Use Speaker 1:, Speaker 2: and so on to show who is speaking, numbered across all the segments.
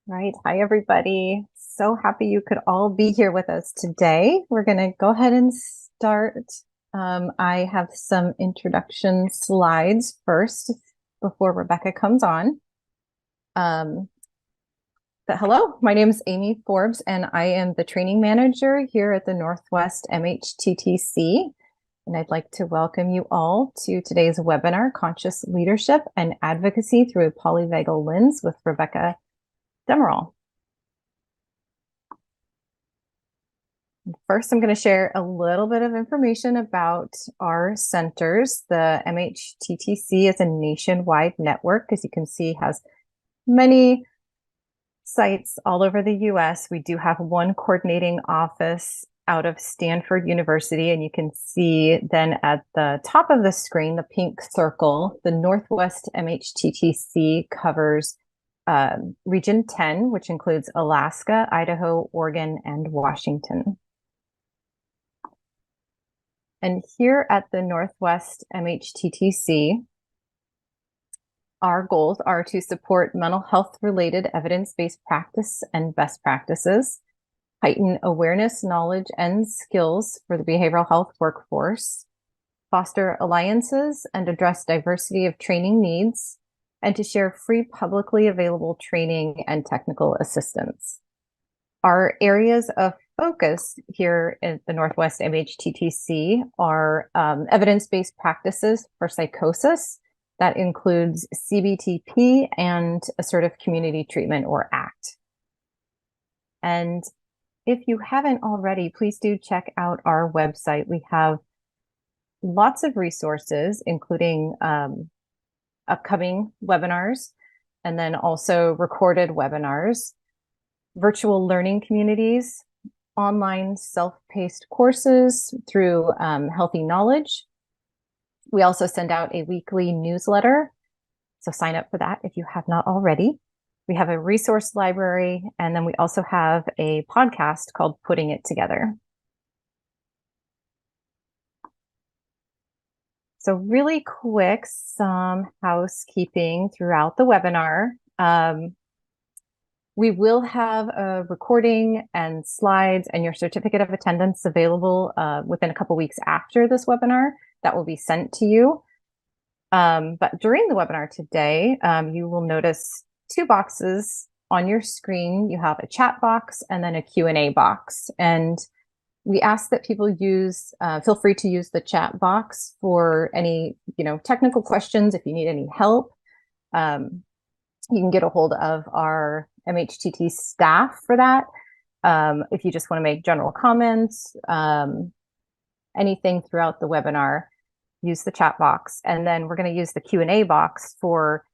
Speaker 1: Right. Hi, everybody. So happy you could all be here with us today. We're going to go ahead and start. I have some introduction slides first before Rebecca comes on. But hello, my name is Amy Forbes, and I am the training manager here at the Northwest MHTTC. And I'd like to welcome you all to today's webinar, Conscious Leadership and Advocacy Through a Polyvagal Lens with Rebecca Demerol. First, I'm going to share a little bit of information about our centers. The MHTTC is a nationwide network, as you can see, has many sites all over the US. We do have one coordinating office out of Stanford University, and you can see then at the top of the screen, the pink circle, the Northwest MHTTC covers Region 10, which includes Alaska, Idaho, Oregon, and Washington. And here at the Northwest MHTTC, our goals are to support mental health related evidence-based practice and best practices, heighten awareness, knowledge, and skills for the behavioral health workforce, foster alliances and address diversity of training needs, and to share free publicly available training and technical assistance. Our areas of focus here at the Northwest MHTTC are evidence-based practices for psychosis. That includes CBTP and assertive community treatment, or ACT. And if you haven't already, please do check out our website. We have lots of resources, including upcoming webinars, and then also recorded webinars, virtual learning communities, online self-paced courses through Healthy Knowledge. We also send out a weekly newsletter, so sign up for that if you have not already. We have a resource library, and then we also have a podcast called Putting It Together. So really quick, some housekeeping throughout the webinar. We will have a recording and slides and your certificate of attendance available within a couple weeks after this webinar. That will be sent to you. But during the webinar today, you will notice two boxes on your screen. You have a chat box and then a Q&A box. And we ask that people feel free to use the chat box for any, technical questions. If you need any help, you can get a hold of our MHTT staff for that. If you just want to make general comments, anything throughout the webinar, use the chat box. And then we're going to use the Q&A box for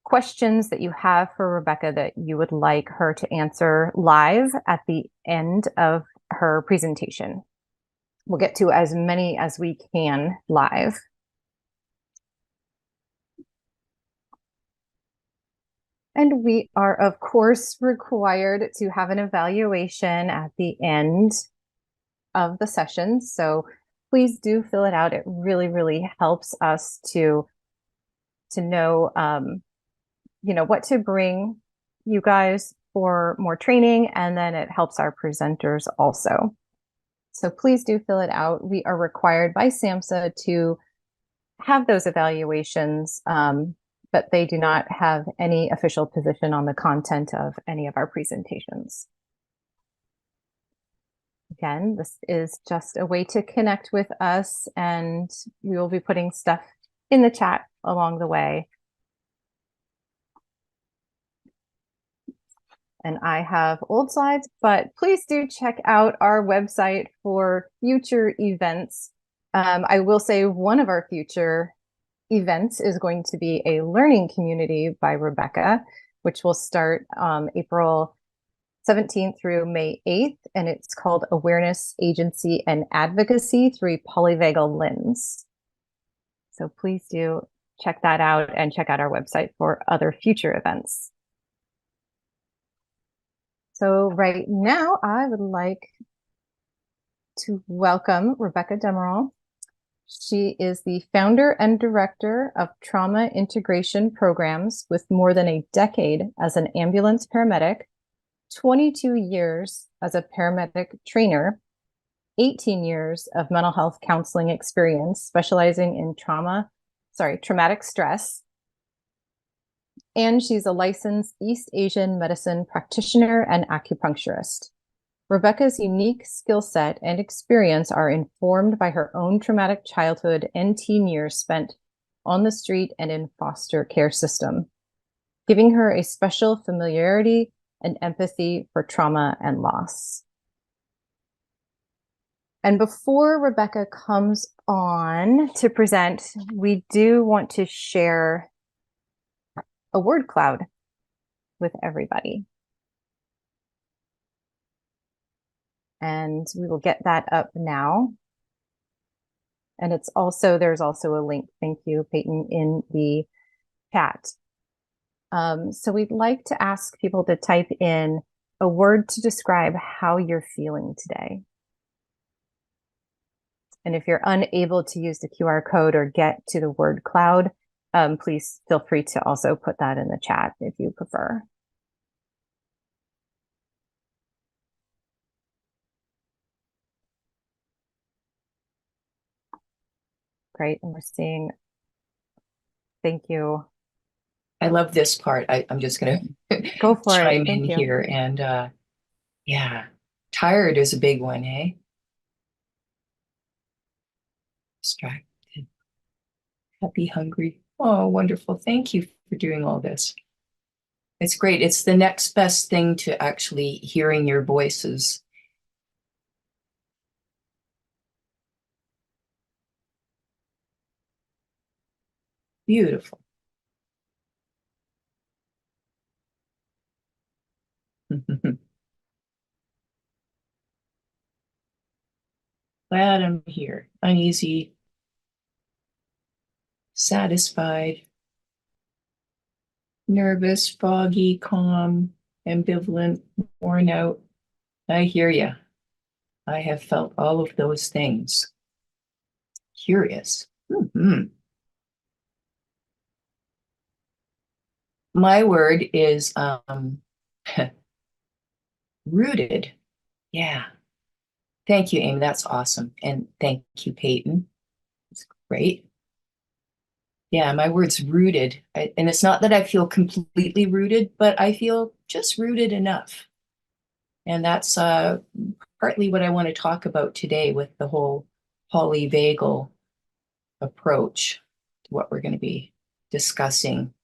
Speaker 1: questions that you have for Rebecca that you would like her to answer live at the end of her presentation. We'll get to as many as we can live. And we are, of course, required to have an evaluation at the end of the session. So please do fill it out. It really, really helps us to know, what to bring you guys for more training. And then it helps our presenters also. So please do fill it out. We are required by SAMHSA to have those evaluations, but they do not have any official position on the content of any of our presentations. Again, this is just a way to connect with us, and we will be putting stuff in the chat along the way. And I have old slides, but please do check out our website for future events. I will say one of our future events is going to be a learning community by Rebecca, which will start April 17th through May 8th, and it's called Awareness, Agency, and Advocacy Through a Polyvagal Lens. So please do check that out and check out our website for other future events. So right now, I would like to welcome Rebecca Demerol. She is the founder and director of trauma integration programs with more than a decade as an ambulance paramedic, 22 years as a paramedic trainer, 18 years of mental health counseling experience, specializing in traumatic stress. And she's a licensed East Asian medicine practitioner and acupuncturist. Rebecca's unique skill set and experience are informed by her own traumatic childhood and teen years spent on the street and in foster care system, giving her a special familiarity and empathy for trauma and loss. And before Rebecca comes on to present, we do want to share a word cloud with everybody. And we will get that up now. And there's also a link, thank you, Peyton, in the chat. So we'd like to ask people to type in a word to describe how you're feeling today. And if you're unable to use the QR code or get to the word cloud, please feel free to also put that in the chat if you prefer. Great, and we're seeing, thank you.
Speaker 2: I love this part. I'm just going to
Speaker 1: go for
Speaker 2: chime
Speaker 1: it.
Speaker 2: in here. And yeah, tired is a big one, eh? Distracted, happy, hungry. Oh, wonderful. Thank you for doing all this. It's great. It's the next best thing to actually hearing your voices. Beautiful. Glad I'm here. Uneasy, satisfied, nervous, foggy, calm, ambivalent, worn out. I hear you. I have felt all of those things. Curious. My word is rooted. Yeah. Thank you, Amy. That's awesome. And thank you, Peyton. It's great. Yeah, my word's rooted. And it's not that I feel completely rooted, but I feel just rooted enough. And that's partly what I want to talk about today with the whole polyvagal approach to what we're going to be discussing.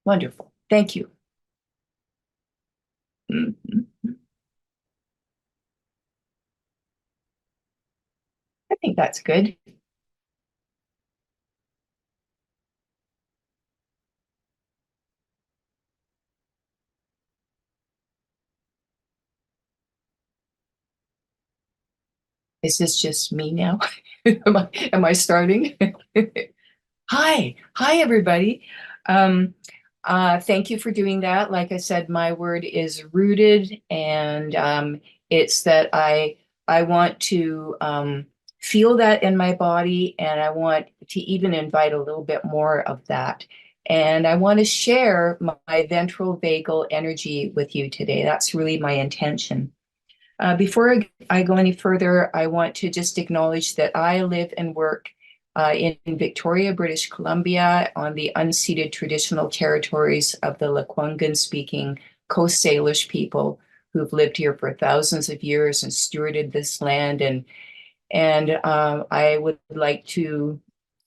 Speaker 2: Wonderful. Thank you. I think that's good. Is this just me now? Am I starting? Hi, everybody. Thank you for doing that. Like I said, my word is rooted, and it's that I want to feel that in my body, and I want to even invite a little bit more of that. And I want to share my ventral vagal energy with you today. That's really my intention. Before I go any further, I want to just acknowledge that I live and work in Victoria, British Columbia, on the unceded traditional territories of the Lekwungen-speaking Coast Salish people who've lived here for thousands of years and stewarded this land. And I would like to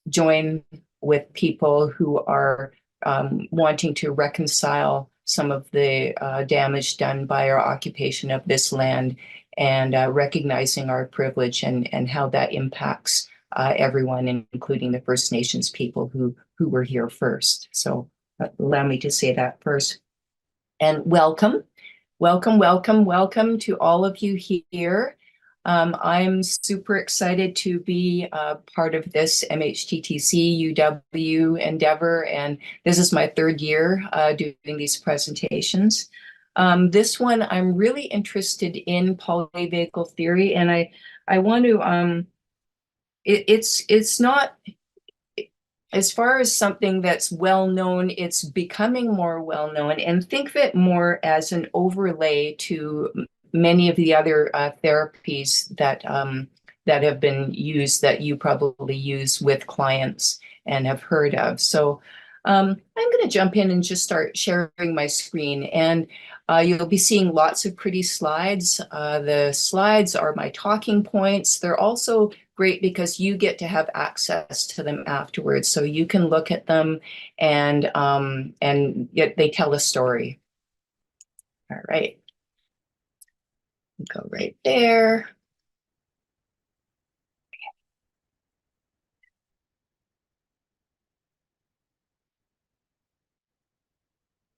Speaker 2: join with people who are wanting to reconcile some of the damage done by our occupation of this land, and recognizing our privilege and how that impacts everyone, including the First Nations people who were here first. So allow me to say that first. And welcome to all of you here. I'm super excited to be part of this MHTTC UW endeavor, and this is my third year doing these presentations. This one, I'm really interested in polyvagal theory, and I want to it's not, as far as something that's well known, it's becoming more well known, and think of it more as an overlay to many of the other therapies that have been used, that you probably use with clients and have heard of. So I'm going to jump in and just start sharing my screen, and you'll be seeing lots of pretty slides. The slides are my talking points. They're also great because you get to have access to them afterwards, so you can look at them and yet they tell a story. All right, go right there.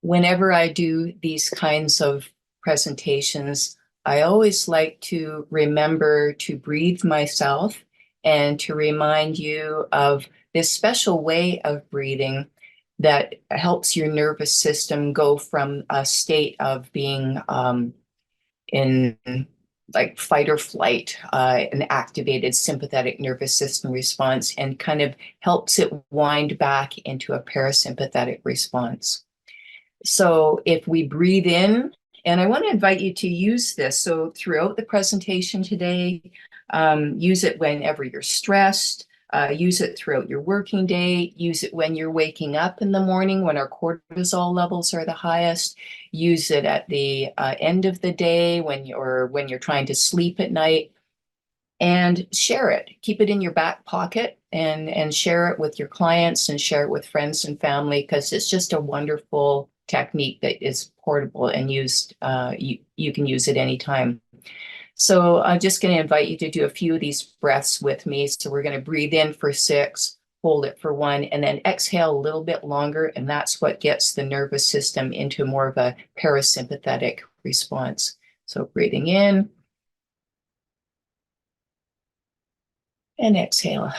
Speaker 2: Whenever I do these kinds of presentations, I always like to remember to breathe myself and to remind you of this special way of breathing that helps your nervous system go from a state of being in like fight or flight, an activated sympathetic nervous system response, and kind of helps it wind back into a parasympathetic response. So if we breathe in, and I want to invite you to use this. So throughout the presentation today, use it whenever you're stressed, use it throughout your working day, use it when you're waking up in the morning when our cortisol levels are the highest, use it at the end of the day when you're trying to sleep at night, and share it. Keep it in your back pocket and share it with your clients and share it with friends and family, because it's just a wonderful technique that is portable and used. You can use it anytime. So I'm just going to invite you to do a few of these breaths with me. So we're going to breathe in for 6, hold it for 1, and then exhale a little bit longer. And that's what gets the nervous system into more of a parasympathetic response. So breathing in and exhale.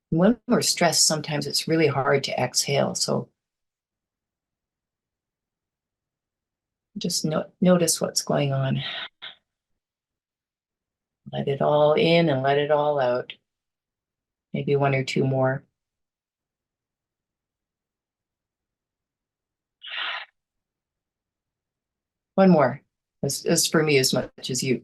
Speaker 2: When we're stressed, sometimes it's really hard to exhale. So just notice what's going on. Let it all in and let it all out. Maybe 1 or 2 more. One more. As for me as much as you.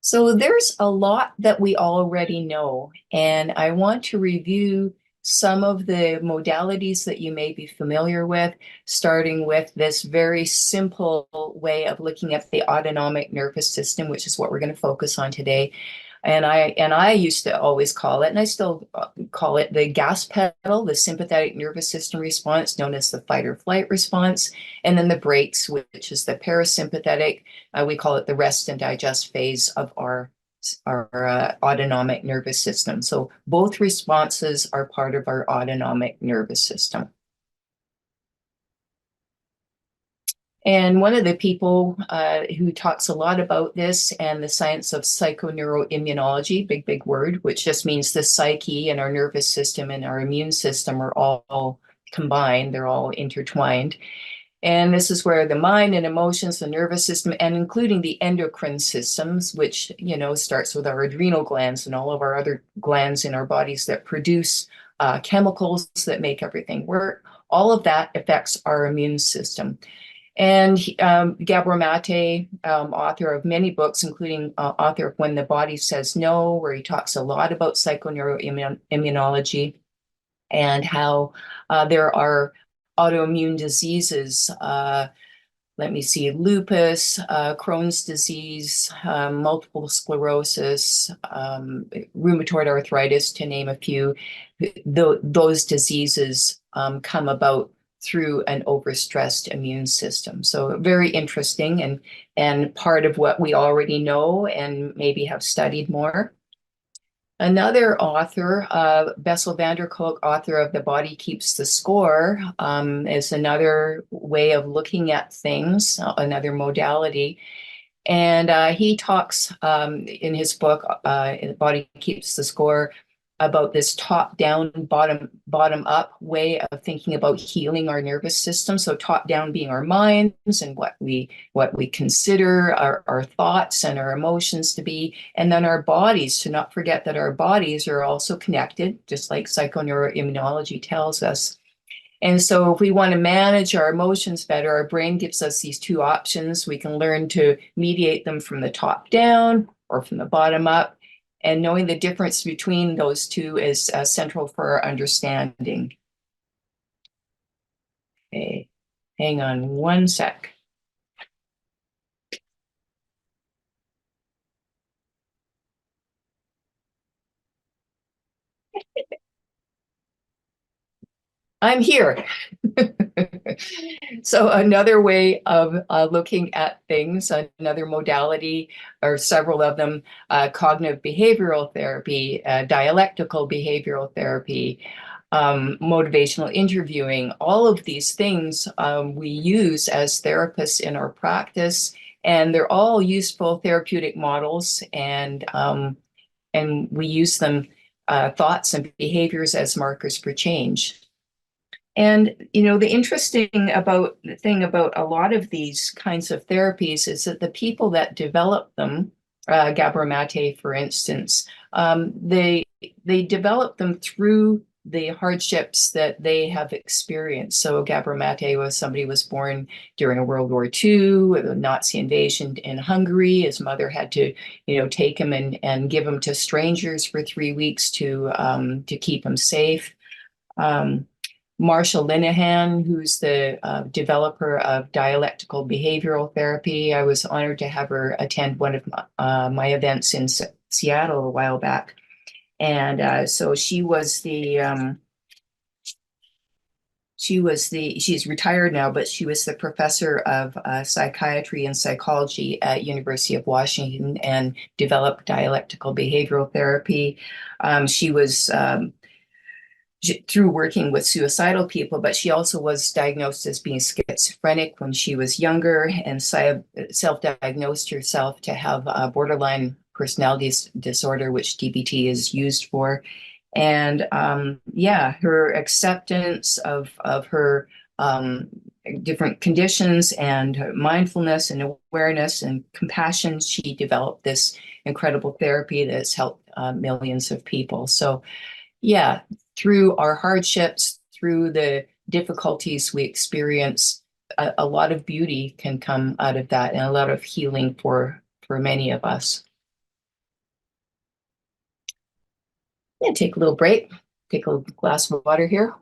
Speaker 2: So there's a lot that we already know, and I want to review some of the modalities that you may be familiar with, starting with this very simple way of looking at the autonomic nervous system, which is what we're going to focus on today. And I used to always call it, and I still call it, the gas pedal, the sympathetic nervous system response, known as the fight or flight response, and then the brakes, which is the parasympathetic. We call it the rest and digest phase of our autonomic nervous system. So both responses are part of our autonomic nervous system. And one of the people who talks a lot about this and the science of psychoneuroimmunology, big word, which just means the psyche and our nervous system and our immune system are all combined, they're all intertwined. And this is where the mind and emotions, the nervous system, and including the endocrine systems, which, starts with our adrenal glands and all of our other glands in our bodies that produce chemicals that make everything work. All of that affects our immune system. And Gabor Mate, author of many books, including author of When the Body Says No, where he talks a lot about psychoneuroimmunology and how there are autoimmune diseases. Let me see, lupus, Crohn's disease, multiple sclerosis, rheumatoid arthritis, to name a few. Those diseases come about through an overstressed immune system. So very interesting and part of what we already know and maybe have studied more. Another author, Bessel van der Kolk, author of The Body Keeps the Score, is another way of looking at things, another modality. And he talks in his book, The Body Keeps the Score, about this top down, bottom up way of thinking about healing our nervous system. So top down being our minds and what we consider our thoughts and our emotions to be, and then our bodies, to not forget that our bodies are also connected, just like psychoneuroimmunology tells us. And so if we want to manage our emotions better, our brain gives us these two options. We can learn to mediate them from the top down or from the bottom up. And knowing the difference between those two is central for our understanding. Okay, hang on one sec. I'm here. So another way of looking at things, another modality, or several of them, cognitive behavioral therapy, dialectical behavioral therapy, motivational interviewing, all of these things we use as therapists in our practice, and they're all useful therapeutic models, and we use them, thoughts and behaviors as markers for change. And, the interesting thing about a lot of these kinds of therapies is that the people that develop them, Gabor Mate, for instance, they develop them through the hardships that they have experienced. So Gabor Mate was somebody who was born during World War II, with a Nazi invasion in Hungary. His mother had to, take him and give him to strangers for 3 weeks to keep him safe. Marsha Linehan, who's the developer of dialectical behavioral therapy. I was honored to have her attend one of my events in Seattle a while back. And so she's retired now, but she was the professor of psychiatry and psychology at University of Washington and developed dialectical behavioral therapy. She was through working with suicidal people, but she also was diagnosed as being schizophrenic when she was younger, and self-diagnosed herself to have a borderline personality disorder, which DBT is used for. And her acceptance of her different conditions and mindfulness and awareness and compassion, she developed this incredible therapy that's helped millions of people. So yeah, through our hardships, through the difficulties we experience, a lot of beauty can come out of that, and a lot of healing for many of us. Yeah, take a little break, take a glass of water here.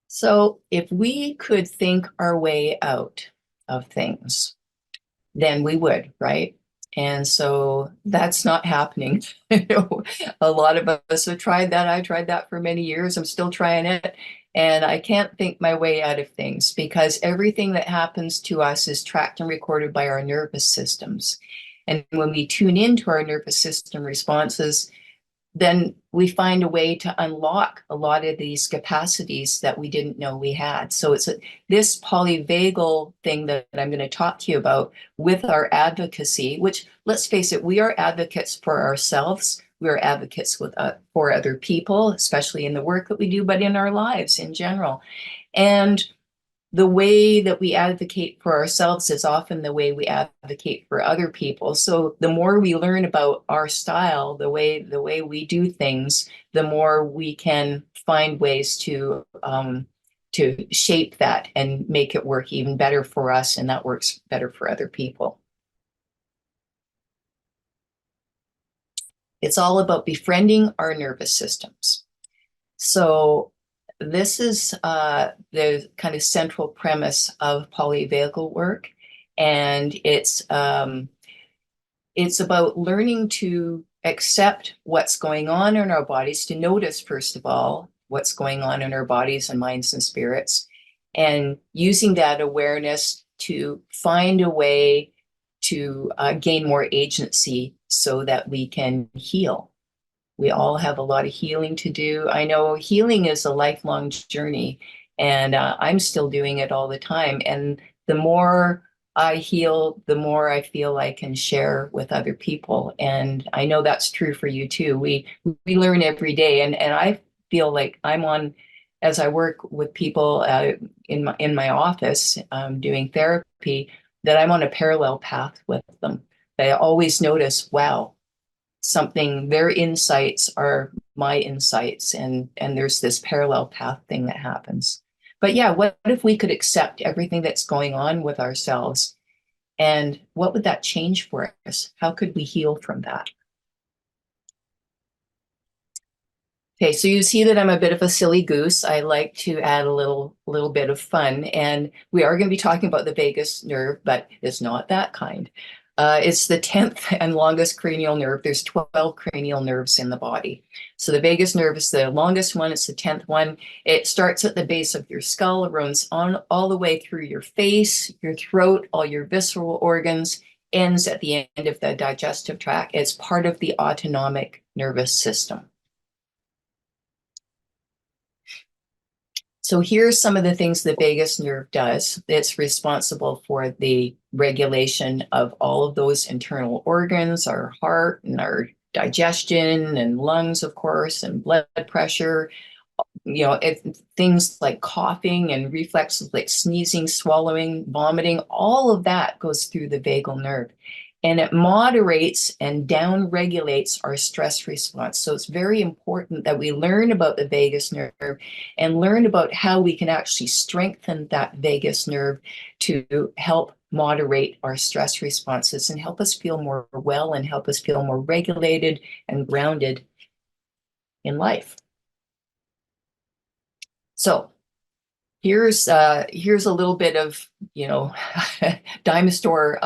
Speaker 2: So if we could think our way out of things, then we would, right? And so that's not happening. A lot of us have tried that. I tried that for many years. I'm still trying it. And I can't think my way out of things, because everything that happens to us is tracked and recorded by our nervous systems. And when we tune into our nervous system responses, then we find a way to unlock a lot of these capacities that we didn't know we had. So it's this polyvagal thing that I'm going to talk to you about with our advocacy, which, let's face it, we are advocates for ourselves. We are advocates for other people, especially in the work that we do, but in our lives in general. And the way that we advocate for ourselves is often the way we advocate for other people. So the more we learn about our style, the way we do things, the more we can find ways to shape that and make it work even better for us, and that works better for other people. It's all about befriending our nervous systems. So this is the kind of central premise of polyvagal work, and it's about learning to accept what's going on in our bodies, to notice, first of all, what's going on in our bodies and minds and spirits, and using that awareness to find a way to gain more agency so that we can heal. We all have a lot of healing to do. I know healing is a lifelong journey, and I'm still doing it all the time. And the more I heal, the more I feel I can share with other people. And I know that's true for you too. We learn every day, and I feel like I'm on, as I work with people in my office doing therapy, that I'm on a parallel path with them. I always notice, wow, something, their insights are my insights, and there's this parallel path thing that happens. But yeah, what if we could accept everything that's going on with ourselves, and what would that change for us? How could we heal from that? Okay, so you see that I'm a bit of a silly goose. I like to add a little bit of fun, and we are going to be talking about the vagus nerve, but it's not that kind. It's the 10th and longest cranial nerve. There's 12 cranial nerves in the body. So the vagus nerve is the longest one. It's the 10th one. It starts at the base of your skull, runs on all the way through your face, your throat, all your visceral organs, ends at the end of the digestive tract. It's part of the autonomic nervous system. So here's some of the things the vagus nerve does. It's responsible for the regulation of all of those internal organs, our heart and our digestion and lungs, of course, and blood pressure. Things like coughing and reflexes like sneezing, swallowing, vomiting, all of that goes through the vagal nerve. And it moderates and down regulates our stress response. So it's very important that we learn about the vagus nerve and learn about how we can actually strengthen that vagus nerve to help moderate our stress responses and help us feel more well and help us feel more regulated and grounded in life. So here's a little bit of, dime store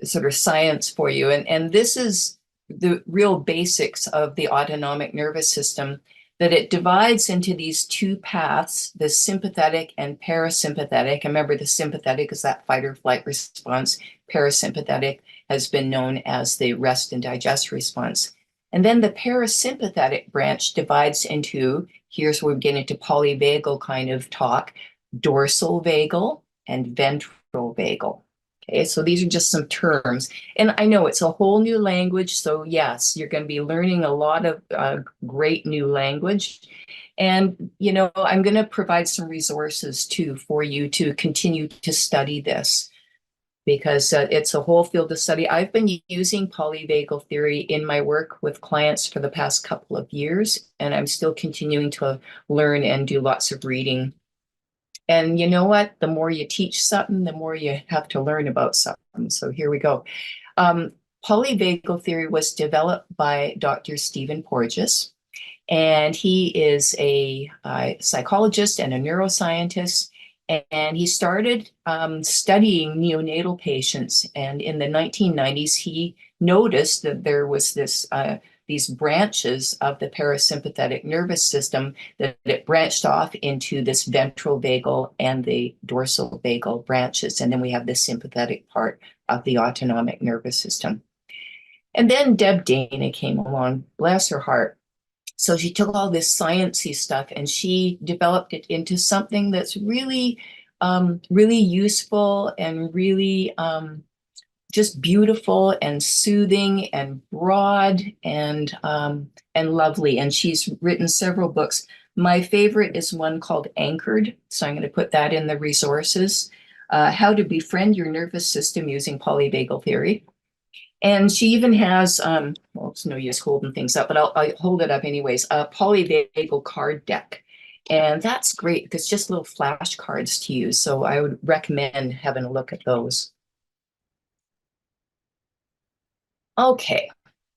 Speaker 2: sort of science for you. And this is the real basics of the autonomic nervous system, that it divides into these two paths, the sympathetic and parasympathetic. And remember, the sympathetic is that fight or flight response. Parasympathetic has been known as the rest and digest response. And then the parasympathetic branch divides into, here's where we get into polyvagal kind of talk, dorsal vagal and ventral vagal. Okay, so these are just some terms. And I know it's a whole new language. So yes, you're going to be learning a lot of great new language. And, I'm going to provide some resources too for you to continue to study this, because it's a whole field of study. I've been using polyvagal theory in my work with clients for the past couple of years, and I'm still continuing to learn and do lots of reading. And you know what? The more you teach something, the more you have to learn about something. So here we go. Polyvagal theory was developed by Dr. Stephen Porges, and he is a psychologist and a neuroscientist. And he started studying neonatal patients. And in the 1990s, he noticed that there was these branches of the parasympathetic nervous system, that it branched off into this ventral vagal and the dorsal vagal branches. And then we have the sympathetic part of the autonomic nervous system. And then Deb Dana came along, bless her heart. So she took all this sciencey stuff and she developed it into something that's really, really useful and really just beautiful and soothing and broad and lovely. And she's written several books. My favorite is one called Anchored. So I'm going to put that in the resources. How to Befriend Your Nervous System Using Polyvagal Theory. And she even has, well, it's no use holding things up, but I'll hold it up anyways, a polyvagal card deck. And that's great because just little flashcards to use. So I would recommend having a look at those. Okay,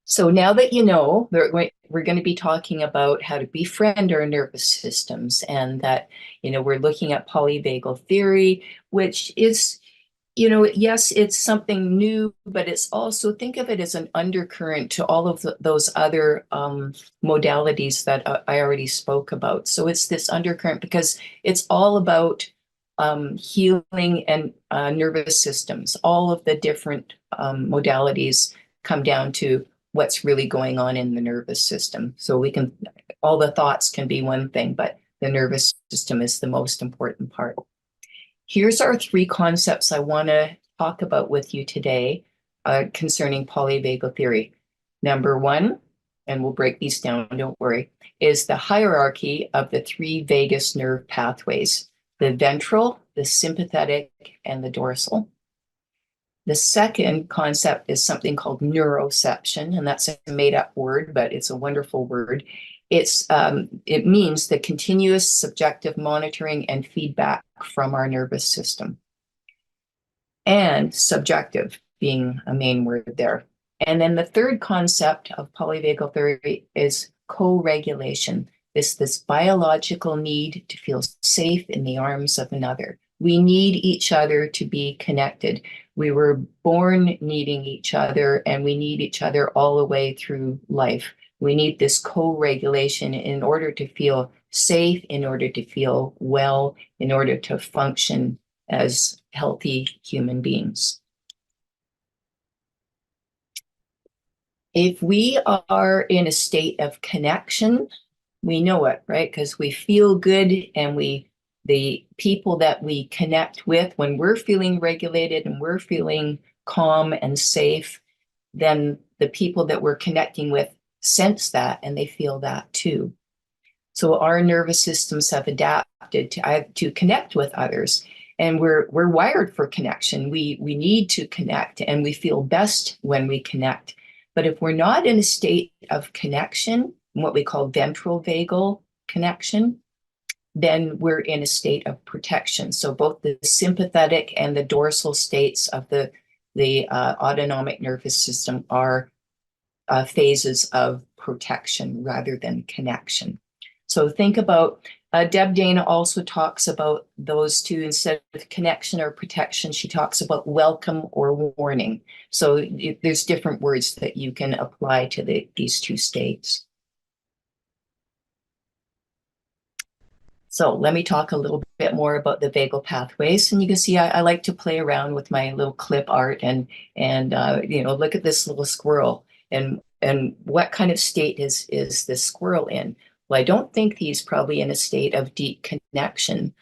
Speaker 2: so now that you know, we're going to be talking about how to befriend our nervous systems, and that, we're looking at polyvagal theory, which is, yes, it's something new, but it's also, think of it as an undercurrent to all of those other modalities that I already spoke about. So it's this undercurrent because it's all about healing and nervous systems. All of the different modalities come down to what's really going on in the nervous system. So all the thoughts can be one thing, but the nervous system is the most important part. Here's our three concepts I want to talk about with you today concerning polyvagal theory. Number one, and we'll break these down, don't worry, is the hierarchy of the three vagus nerve pathways, the ventral, the sympathetic, and the dorsal. The second concept is something called neuroception, and that's a made-up word, but it's a wonderful word. It means the continuous subjective monitoring and feedback from our nervous system. And subjective being a main word there. And then the third concept of polyvagal theory is co-regulation. This biological need to feel safe in the arms of another. We need each other to be connected. We were born needing each other, and we need each other all the way through life. We need this co-regulation in order to feel safe, in order to feel well, in order to function as healthy human beings. If we are in a state of connection, we know it, right? Because we feel good, and the people that we connect with, when we're feeling regulated and we're feeling calm and safe, then the people that we're connecting with sense that, and they feel that too. So our nervous systems have adapted to connect with others, and we're wired for connection. We need to connect, and we feel best when we connect. But if we're not in a state of connection, what we call ventral vagal connection, then we're in a state of protection. So both the sympathetic and the dorsal states of the autonomic nervous system are phases of protection rather than connection. So think about, Deb Dana also talks about those two. Instead of connection or protection, she talks about welcome or warning. So there's different words that you can apply to these two states. So let me talk a little bit more about the vagal pathways. And you can see I like to play around with my little clip art and look at this little squirrel, and what kind of state is this squirrel in? Well, I don't think he's probably in a state of deep connection.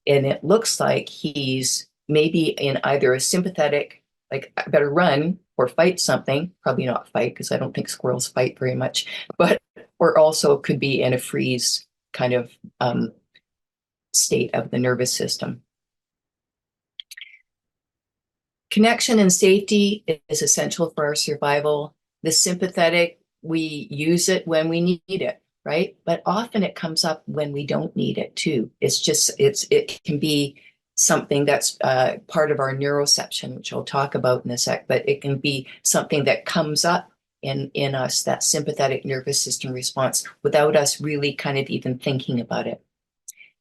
Speaker 2: And it looks like he's maybe in either a sympathetic, like I better run or fight something, probably not fight, because I don't think squirrels fight very much, or also could be in a freeze kind of state of the nervous system. Connection and safety is essential for our survival. The sympathetic, we use it when we need it, right? But often it comes up when we don't need it too. It can be something that's part of our neuroception, which I'll talk about in a sec, but it can be something that comes up in us, that sympathetic nervous system response, without us really kind of even thinking about it.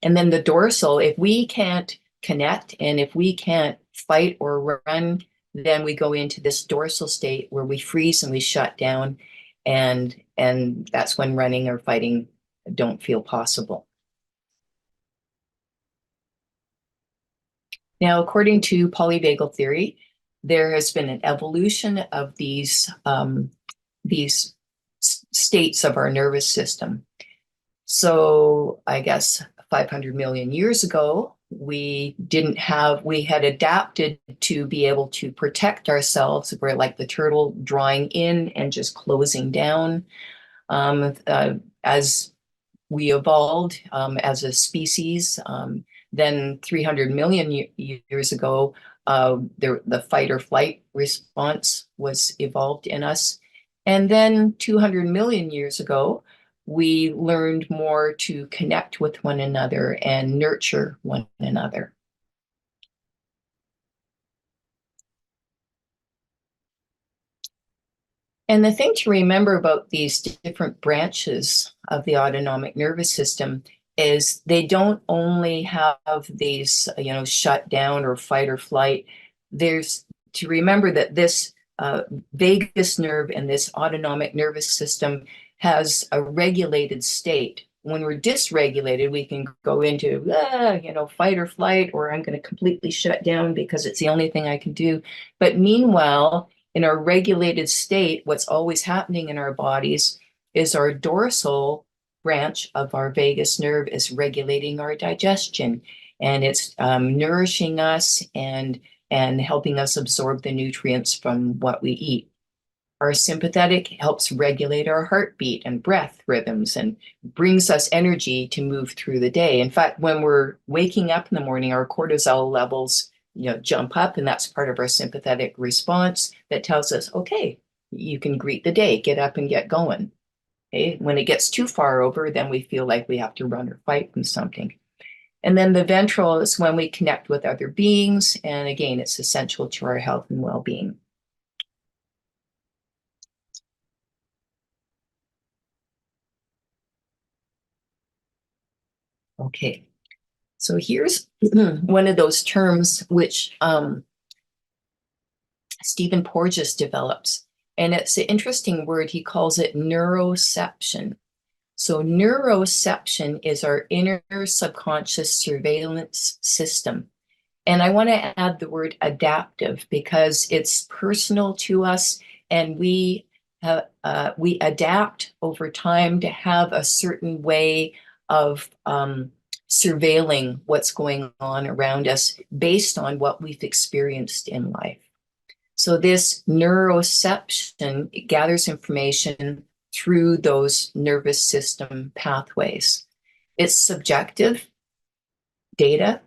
Speaker 2: And then the dorsal, if we can't connect and if we can't fight or run, then we go into this dorsal state where we freeze and we shut down, and that's when running or fighting don't feel possible. Now, according to polyvagal theory, there has been an evolution of these states of our nervous system. So I guess 500 million years ago, we had adapted to be able to protect ourselves. We're like the turtle, drawing in and just closing down. As we evolved as a species, then 300 million years ago, the fight or flight response was evolved in us. And then 200 million years ago, we learned more to connect with one another and nurture one another. And the thing to remember about these different branches of the autonomic nervous system is they don't only have these, shut down or fight or flight. There's to remember that this vagus nerve and this autonomic nervous system has a regulated state. When we're dysregulated, we can go into, fight or flight, or I'm going to completely shut down because it's the only thing I can do. But meanwhile, in our regulated state, what's always happening in our bodies is our dorsal branch of our vagus nerve is regulating our digestion. and it's nourishing us and helping us absorb the nutrients from what we eat. Our sympathetic helps regulate our heartbeat and breath rhythms and brings us energy to move through the day. In fact, when we're waking up in the morning, our cortisol levels, jump up, and that's part of our sympathetic response that tells us, okay, you can greet the day, get up and get going. Okay? When it gets too far over, then we feel like we have to run or fight from something. And then the ventral is when we connect with other beings. And again, it's essential to our health and well-being. Okay, so here's one of those terms which Stephen Porges develops. And it's an interesting word. He calls it neuroception. So neuroception is our inner subconscious surveillance system. And I want to add the word adaptive because it's personal to us, and we adapt over time to have a certain way of surveilling what's going on around us based on what we've experienced in life. So this neuroception gathers information through those nervous system pathways. It's subjective data,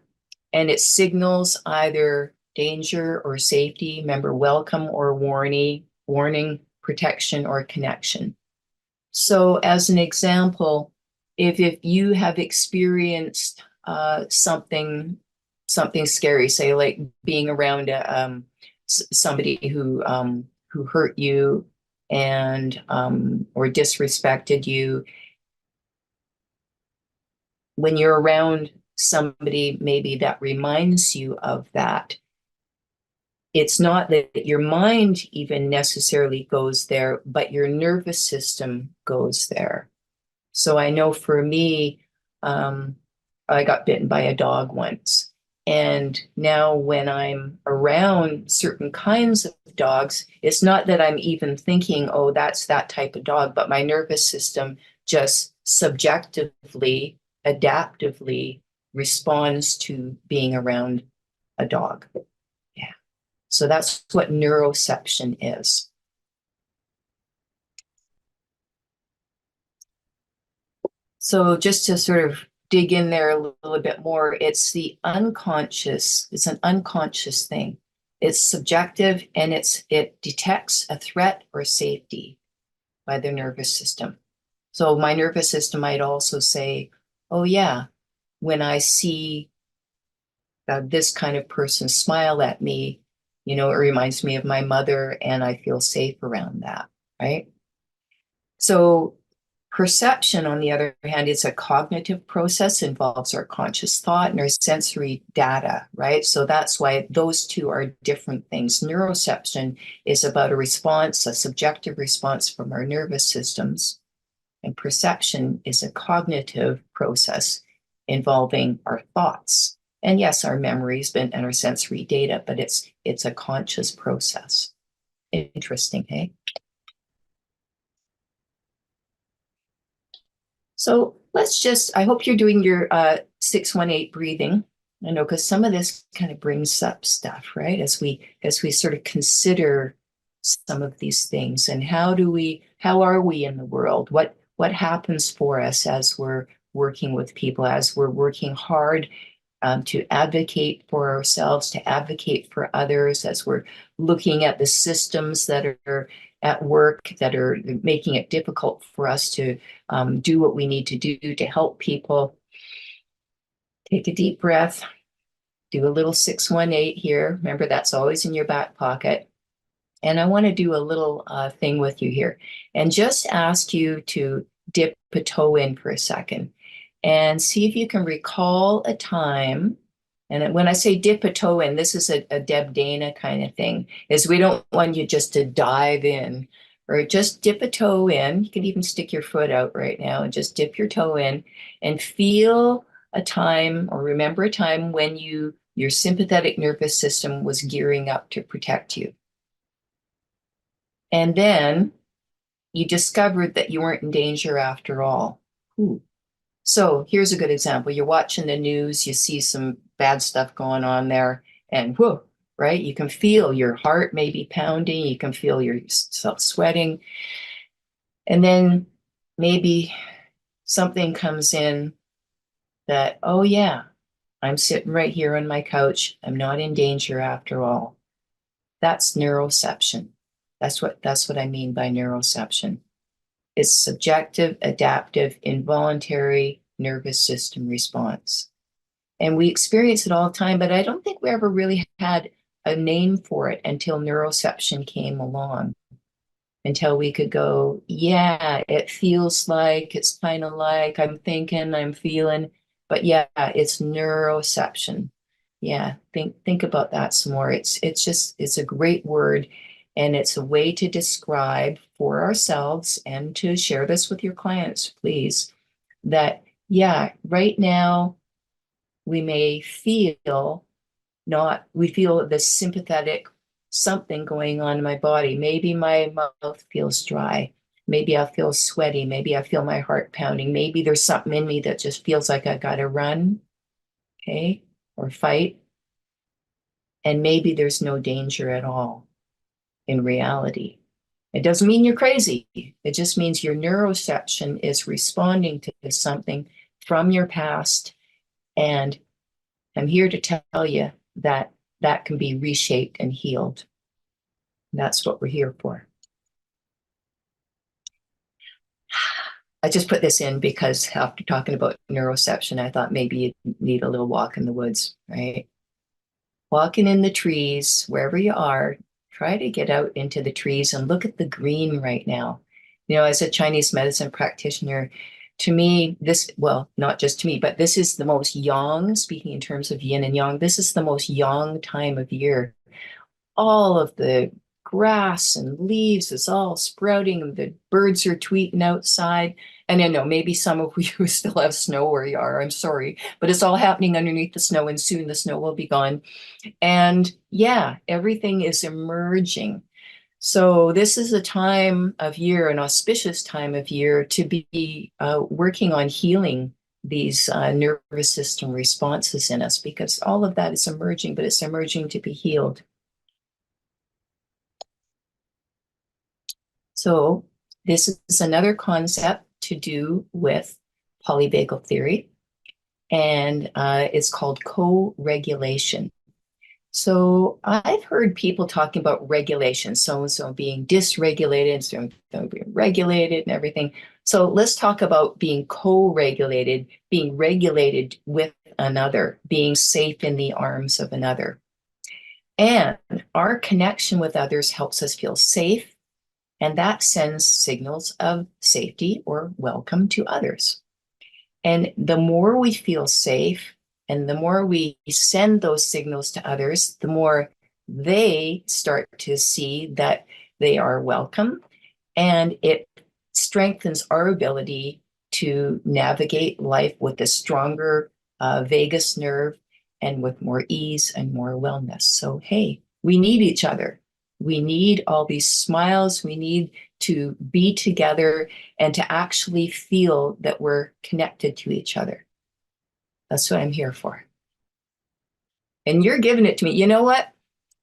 Speaker 2: and it signals either danger or safety, remember, welcome or warning, protection or connection. So as an example, if you have experienced something scary, say like being around somebody who hurt you and or disrespected you, when you're around somebody maybe that reminds you of that, it's not that your mind even necessarily goes there, but your nervous system goes there. So I know for me, I got bitten by a dog once. And now when I'm around certain kinds of dogs, it's not that I'm even thinking, oh, that's that type of dog, but my nervous system just subjectively, adaptively responds to being around a dog. Yeah. So that's what neuroception is. So just to sort of dig in there a little bit more, it's the unconscious, it's an unconscious thing. It's subjective, and it detects a threat or safety by the nervous system. So my nervous system might also say, oh yeah, when I see this kind of person smile at me, it reminds me of my mother, and I feel safe around that, right? So perception, on the other hand, is a cognitive process, involves our conscious thought and our sensory data, right? So that's why those two are different things. Neuroception is about a response, a subjective response from our nervous systems, and perception is a cognitive process involving our thoughts. And yes, our memories and our sensory data, but it's a conscious process. Interesting, hey? So I hope you're doing your 618 breathing. I know, because some of this kind of brings up stuff, right? As we sort of consider some of these things, and how are we in the world? What happens for us as we're working with people, as we're working hard to advocate for ourselves, to advocate for others, as we're looking at the systems that are at work that are making it difficult for us to do what we need to do to help people. Take a deep breath, do a little 618 here. Remember, that's always in your back pocket. And I want to do a little thing with you here and just ask you to dip a toe in for a second and see if you can recall a time. And when I say dip a toe in, this is a Deb Dana kind of thing, is we don't want you just to dive in, or just dip a toe in. You can even stick your foot out right now and just dip your toe in and feel a time, or remember a time when your sympathetic nervous system was gearing up to protect you. And then you discovered that you weren't in danger after all. Ooh. So here's a good example. You're watching the news, you see some bad stuff going on there, and whoa, right? You can feel your heart maybe pounding, you can feel yourself sweating. And then maybe something comes in that, oh yeah, I'm sitting right here on my couch. I'm not in danger after all. That's neuroception. That's what I mean by neuroception. It's subjective, adaptive, involuntary nervous system response. And we experience it all the time, but I don't think we ever really had a name for it until neuroception came along, until we could go, yeah, it feels like, it's kind of like, I'm thinking, I'm feeling, but yeah, it's neuroception. Yeah, think about that some more. It's a great word, and it's a way to describe for ourselves and to share this with your clients, please, that yeah, right now we may feel not, we feel this sympathetic something going on in my body. Maybe my mouth feels dry. Maybe I feel sweaty. Maybe I feel my heart pounding. Maybe there's something in me that just feels like I got to run, okay, or fight. And maybe there's no danger at all in reality. It doesn't mean you're crazy. It just means your neuroception is responding to something from your past. And I'm here to tell you that that can be reshaped and healed. That's what we're here for. I just put this in because after talking about neuroception, I thought maybe you need a little walk in the woods, right? Walking in the trees, wherever you are, try to get out into the trees and look at the green right now. You know, as a Chinese medicine practitioner, to me, this, well, not just to me, but this is the most yang, speaking in terms of yin and yang, this is the most yang time of year. All of the grass and leaves is all sprouting. The birds are tweeting outside. And I know maybe some of you still have snow where you are. I'm sorry, but it's all happening underneath the snow, and soon the snow will be gone. And yeah, everything is emerging. So this is a time of year, an auspicious time of year to be working on healing these nervous system responses in us, because all of that is emerging, but it's emerging to be healed. So this is another concept to do with polyvagal theory, and it's called co-regulation. So I've heard people talking about regulation, so-and-so being dysregulated, so being regulated and everything. So let's talk about being co-regulated, being regulated with another, being safe in the arms of another. And our connection with others helps us feel safe, and that sends signals of safety or welcome to others. And the more we feel safe and the more we send those signals to others, the more they start to see that they are welcome. And it strengthens our ability to navigate life with a stronger vagus nerve and with more ease and more wellness. So, hey, we need each other. We need all these smiles. We need to be together and to actually feel that we're connected to each other. That's what I'm here for. And you're giving it to me. You know what?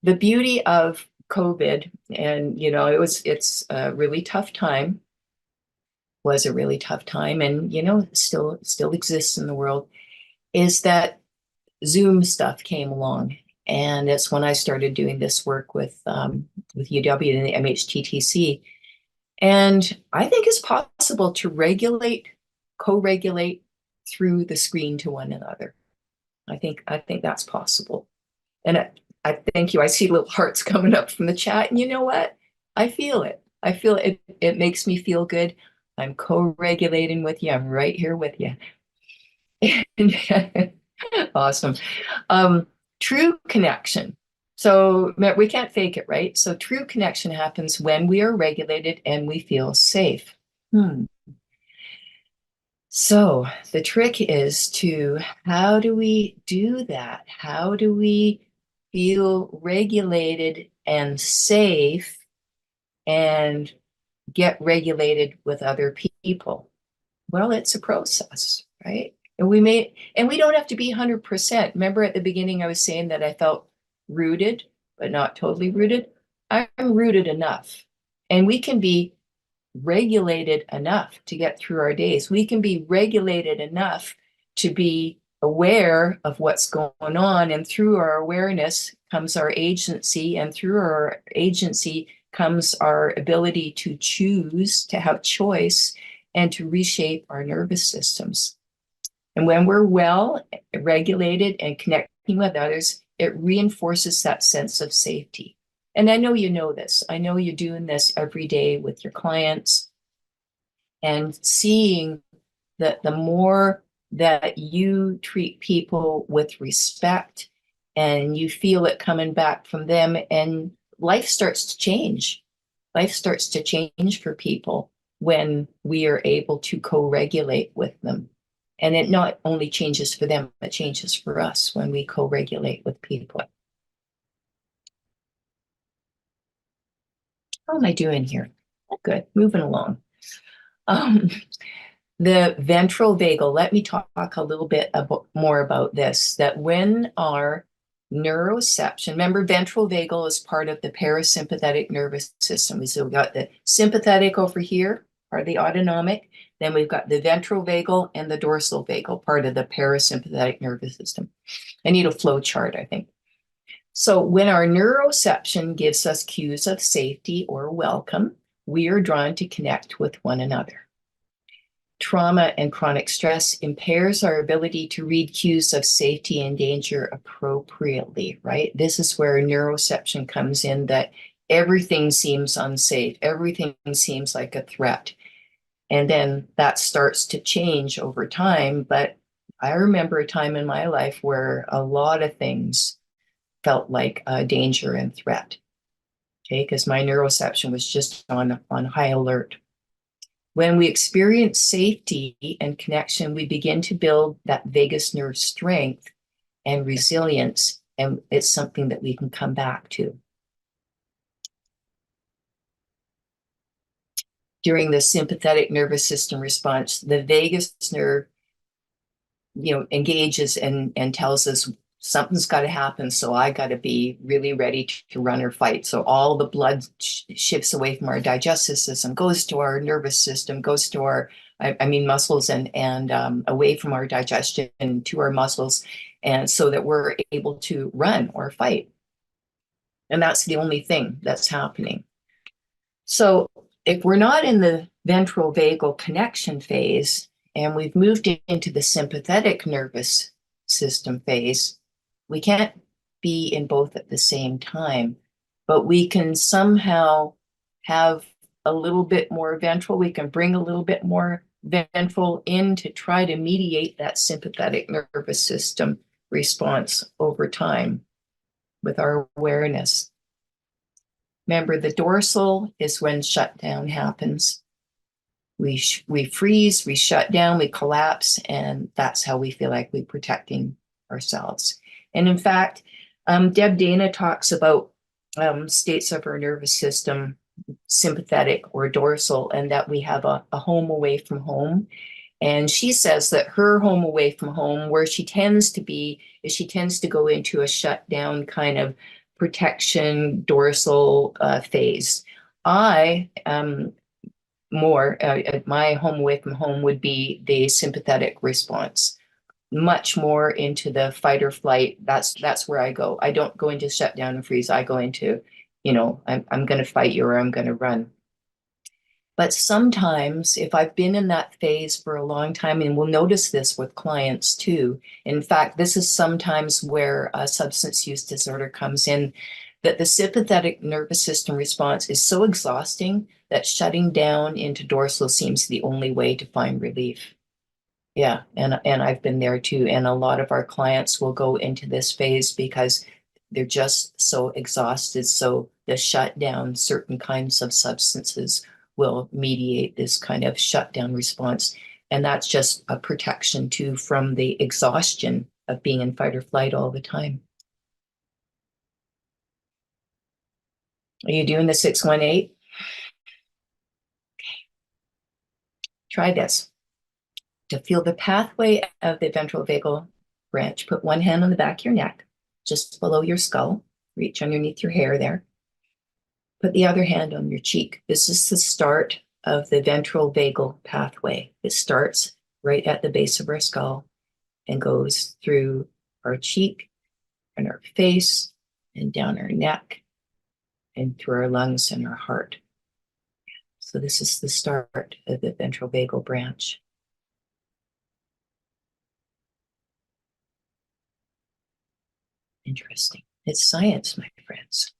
Speaker 2: The beauty of COVID, and you know, it's a really tough time, was a really tough time, and you know, still exists in the world, is that Zoom stuff came along. And it's when I started doing this work with UW and the MHTTC. And I think it's possible to regulate, co-regulate through the screen to one another. I think that's possible. And I thank you. I see little hearts coming up from the chat. And you know what? I feel it. I feel it. It makes me feel good. I'm co-regulating with you. I'm right here with you. Awesome. True connection. So we can't fake it, right? So true connection happens when we are regulated and we feel safe. So the trick is to, how do we do that? How do we feel regulated and safe and get regulated with other people? Well, it's a process, right? And we don't have to be 100%. Remember at the beginning, I was saying that I felt rooted, but not totally rooted. I'm rooted enough. And we can be regulated enough to get through our days. We can be regulated enough to be aware of what's going on. And through our awareness comes our agency. And through our agency comes our ability to choose, to have choice, and to reshape our nervous systems. And when we're well regulated and connecting with others, it reinforces that sense of safety. And I know you know this. I know you're doing this every day with your clients and seeing that the more that you treat people with respect and you feel it coming back from them, and life starts to change. Life starts to change for people when we are able to co-regulate with them. And it not only changes for them, it changes for us when we co-regulate with people. How am I doing here? Good, moving along. The ventral vagal, let me talk a little bit more about this, that when our neuroception, remember ventral vagal is part of the parasympathetic nervous system. So we've got the sympathetic over here, part of the autonomic, then we've got the ventral vagal and the dorsal vagal, part of the parasympathetic nervous system. I need a flow chart, I think. So when our neuroception gives us cues of safety or welcome, we are drawn to connect with one another. Trauma and chronic stress impairs our ability to read cues of safety and danger appropriately, right? This is where neuroception comes in, that everything seems unsafe, everything seems like a threat. And then that starts to change over time. But I remember a time in my life where a lot of things felt like danger and threat, okay? Because my neuroception was just on high alert. When we experience safety and connection, we begin to build that vagus nerve strength and resilience, and it's something that we can come back to. During the sympathetic nervous system response, the vagus nerve, engages and tells us something's got to happen. So I got to be really ready to run or fight. So all the blood shifts away from our digestive system, goes to our nervous system, goes to our, muscles and away from our digestion to our muscles. And so that we're able to run or fight. And that's the only thing that's happening. So if we're not in the ventral vagal connection phase, and we've moved into the sympathetic nervous system phase, we can't be in both at the same time, but we can somehow have a little bit more ventral. We can bring a little bit more ventral in to try to mediate that sympathetic nervous system response over time with our awareness. Remember, the dorsal is when shutdown happens. We freeze, we shut down, we collapse, and that's how we feel like we're protecting ourselves. And in fact, Deb Dana talks about states of our nervous system, sympathetic or dorsal, and that we have a home away from home. And she says that her home away from home, where she tends to be, is she tends to go into a shutdown kind of protection dorsal phase. I more my home away from home would be the sympathetic response, much more into the fight or flight. That's where I go. I don't go into shutdown and freeze. I go into, I'm going to fight you or I'm going to run. But sometimes if I've been in that phase for a long time, and we'll notice this with clients too. In fact, this is sometimes where a substance use disorder comes in, that the sympathetic nervous system response is so exhausting that shutting down into dorsal seems the only way to find relief. Yeah, and I've been there too. And a lot of our clients will go into this phase because they're just so exhausted. So the shutdown, certain kinds of substances will mediate this kind of shutdown response. And that's just a protection too from the exhaustion of being in fight or flight all the time. Are you doing the 618? Okay. Try this. To feel the pathway of the ventral vagal branch, put one hand on the back of your neck, just below your skull, reach underneath your hair there. Put the other hand on your cheek. This is the start of the ventral vagal pathway. It starts right at the base of our skull and goes through our cheek and our face and down our neck and through our lungs and our heart. So this is the start of the ventral vagal branch. Interesting. It's science, my friends.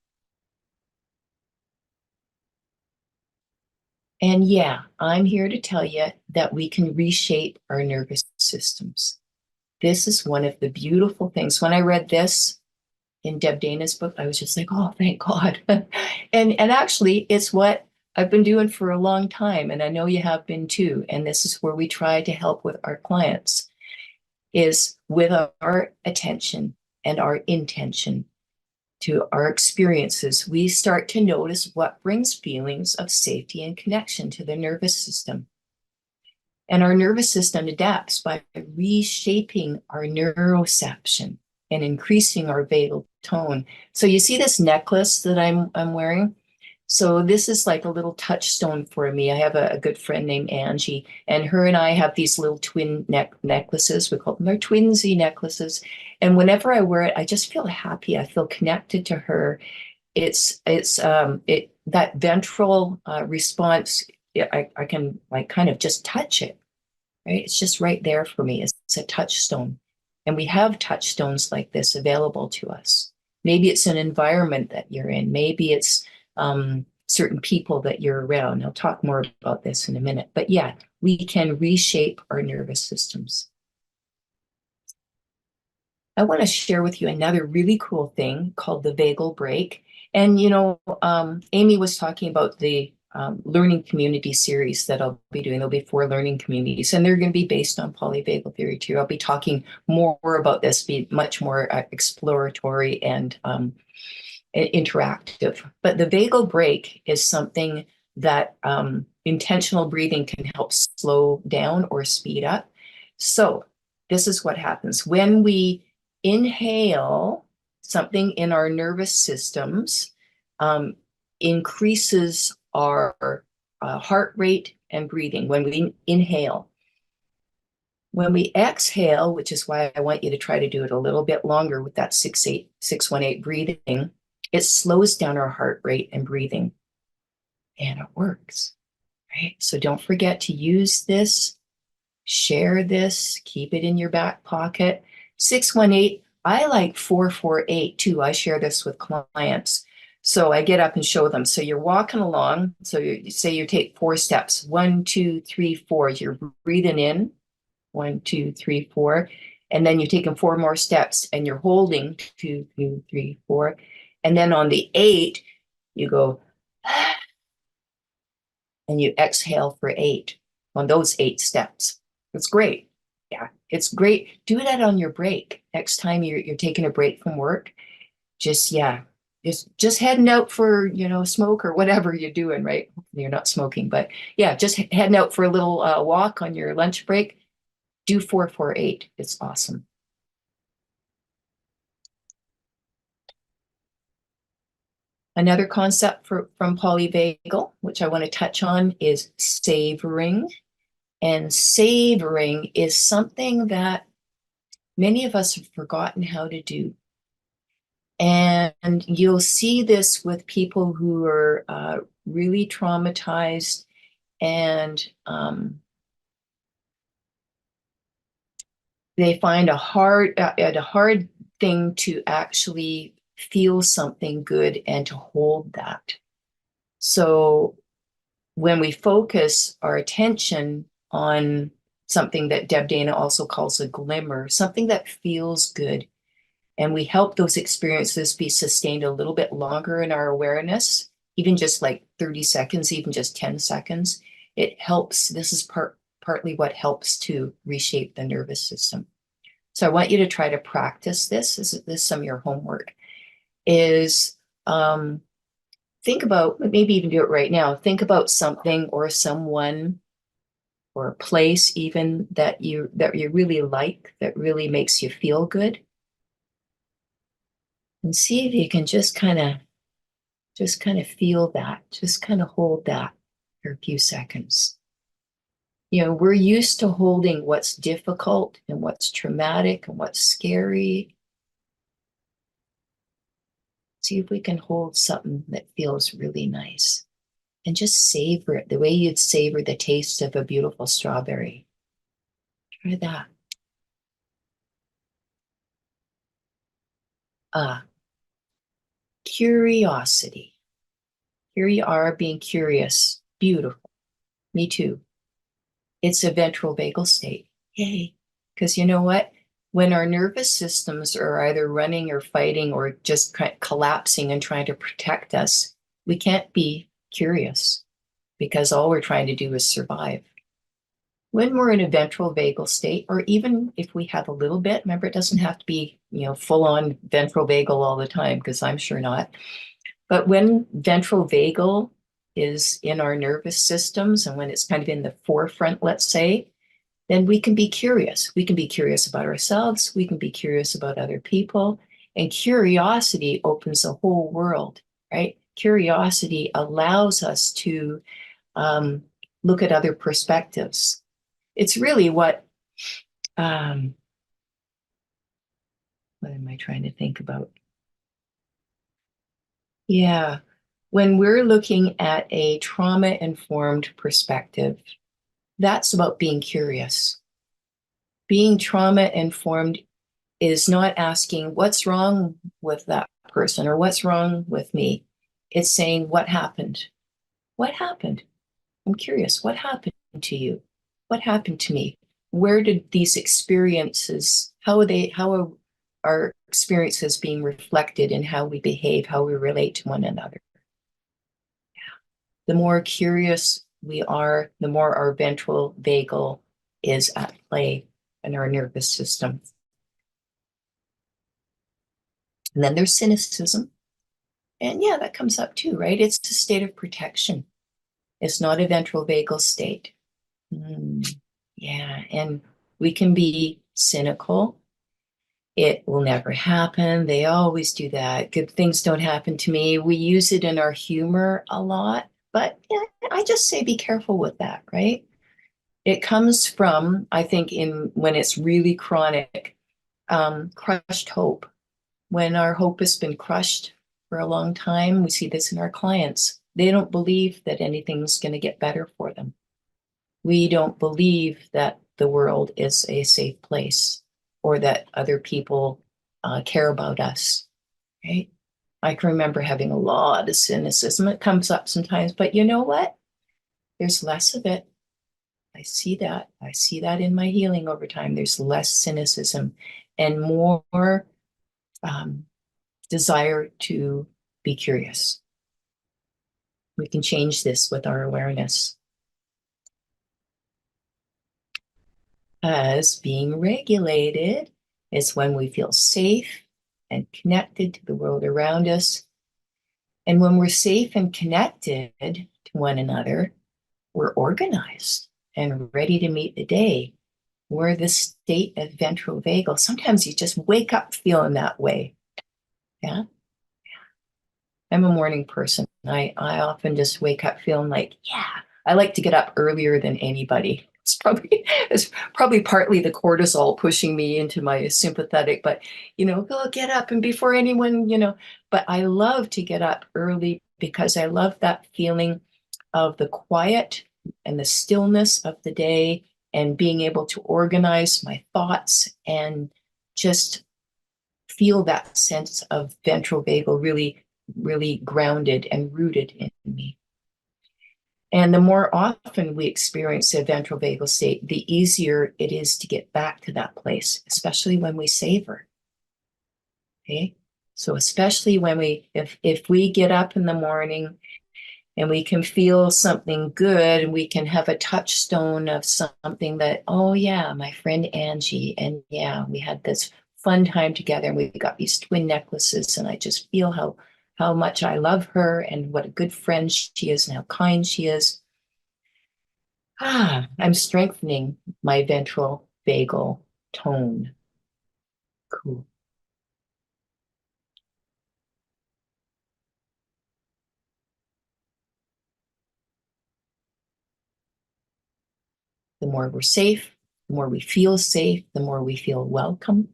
Speaker 2: And yeah, I'm here to tell you that we can reshape our nervous systems. This is one of the beautiful things. When I read this in Deb Dana's book, I was just like, oh, thank God. and actually, it's what I've been doing for a long time. And I know you have been too. And this is where we try to help with our clients, is with our attention and our intention to our experiences, we start to notice what brings feelings of safety and connection to the nervous system. And our nervous system adapts by reshaping our neuroception and increasing our vagal tone. So you see this necklace that I'm wearing? So this is like a little touchstone for me. I have a good friend named Angie, and her and I have these little twin necklaces. We call them our twinsy necklaces. And whenever I wear it, I just feel happy. I feel connected to her. It's that ventral response. I can like kind of just touch it, right? It's just right there for me. It's a touchstone. And we have touchstones like this available to us. Maybe it's an environment that you're in. Maybe it's certain people that you're around. I'll talk more about this in a minute. But yeah, we can reshape our nervous systems. I want to share with you another really cool thing called the vagal break. And, Amy was talking about the learning community series that I'll be doing. There'll be 4 learning communities, and they're going to be based on polyvagal theory too. I'll be talking more about this, be much more exploratory and interactive. But the vagal break is something that intentional breathing can help slow down or speed up. So this is what happens when we inhale. Something in our nervous systems increases our heart rate and breathing when we inhale. When we exhale, which is why I want you to try to do it a little bit longer with that 6-8-6-1-8 breathing, it slows down our heart rate and breathing, and it works, right? So don't forget to use this, share this, keep it in your back pocket. 6-1-8, I like 4-4-8 too. I share this with clients. So I get up and show them. So you're walking along. So you say you take 4 steps, 1, 2, 3, 4. You're breathing in, 1, 2, 3, 4. And then you're taking 4 more steps and you're holding 2, 2, 3, 4. And then on the 8, you go, and you exhale for 8 on those 8 steps. It's great. Yeah, it's great. Do that on your break. Next time you're taking a break from work, just heading out for, smoke or whatever you're doing, right? You're not smoking, but yeah, just heading out for a little walk on your lunch break. Do 4-4-8. It's awesome. Another concept from polyvagal, which I want to touch on, is savoring. And savoring is something that many of us have forgotten how to do. And you'll see this with people who are really traumatized and they find a hard thing to actually feel something good and to hold that. So when we focus our attention on something that Deb Dana also calls a glimmer, something that feels good, and we help those experiences be sustained a little bit longer in our awareness, even just like 30 seconds, even just 10 seconds, it helps. This is partly what helps to reshape the nervous system. So I want you to try to practice this. This is some of your homework. Is think about, maybe even do it right now. Think about something or someone or a place even that you really like, that really makes you feel good. And see if you can just kind of feel that, just kind of hold that for a few seconds. You know, we're used to holding what's difficult and what's traumatic and what's scary. See if we can hold something that feels really nice and just savor it the way you'd savor the taste of a beautiful strawberry. Try that. Ah, curiosity. Here you are being curious. Beautiful. Me too. It's a ventral vagal state. Yay. Because you know what? When our nervous systems are either running or fighting or just collapsing and trying to protect us, we can't be curious because all we're trying to do is survive. When we're in a ventral vagal state, or even if we have a little bit, remember, it doesn't have to be, full on ventral vagal all the time, because I'm sure not. But when ventral vagal is in our nervous systems and when it's kind of in the forefront, let's say, then we can be curious. We can be curious about ourselves. We can be curious about other people. And curiosity opens a whole world, right? Curiosity allows us to look at other perspectives. It's really what am I trying to think about? Yeah, when we're looking at a trauma-informed perspective, that's about being curious. Being trauma-informed is not asking what's wrong with that person or what's wrong with me. It's saying, what happened? What happened? I'm curious. What happened to you? What happened to me? Where did these experiences, how are our experiences being reflected in how we behave, how we relate to one another? The more curious we are, the more our ventral vagal is at play in our nervous system. And then there's cynicism. And yeah, that comes up too, right? It's a state of protection. It's not a ventral vagal state. Yeah, and we can be cynical. It will never happen. They always do that. Good things don't happen to me. We use it in our humor a lot, but yeah, I just say be careful with that, right? It comes from, I think, when it's really chronic, crushed hope. When our hope has been crushed for a long time, we see this in our clients. They don't believe that anything's going to get better for them. We don't believe that the world is a safe place or that other people care about us, right? I can remember having a lot of cynicism. It comes up sometimes, but you know what? There's less of it. I see that. I see that in my healing over time. There's less cynicism and more desire to be curious. We can change this with our awareness. As being regulated is when we feel safe and connected to the world around us. And when we're safe and connected to one another, we're organized and ready to meet the day. We're the state of ventral vagal. Sometimes you just wake up feeling that way. Yeah. I'm a morning person. I often just wake up feeling like, yeah, I like to get up earlier than anybody. It's probably partly the cortisol pushing me into my sympathetic, but go get up and before anyone, but I love to get up early because I love that feeling of the quiet and the stillness of the day and being able to organize my thoughts and just feel that sense of ventral vagal really, really grounded and rooted in me. And the more often we experience a ventral vagal state, the easier it is to get back to that place, especially when we savor. Okay. So especially when if we get up in the morning and we can feel something good and we can have a touchstone of something that, oh yeah, my friend Angie, and yeah, we had this fun time together and we got these twin necklaces and I just feel how much I love her and what a good friend she is and how kind she is. I'm strengthening my ventral vagal tone. Cool. The more we're safe, the more we feel safe, the more we feel welcome,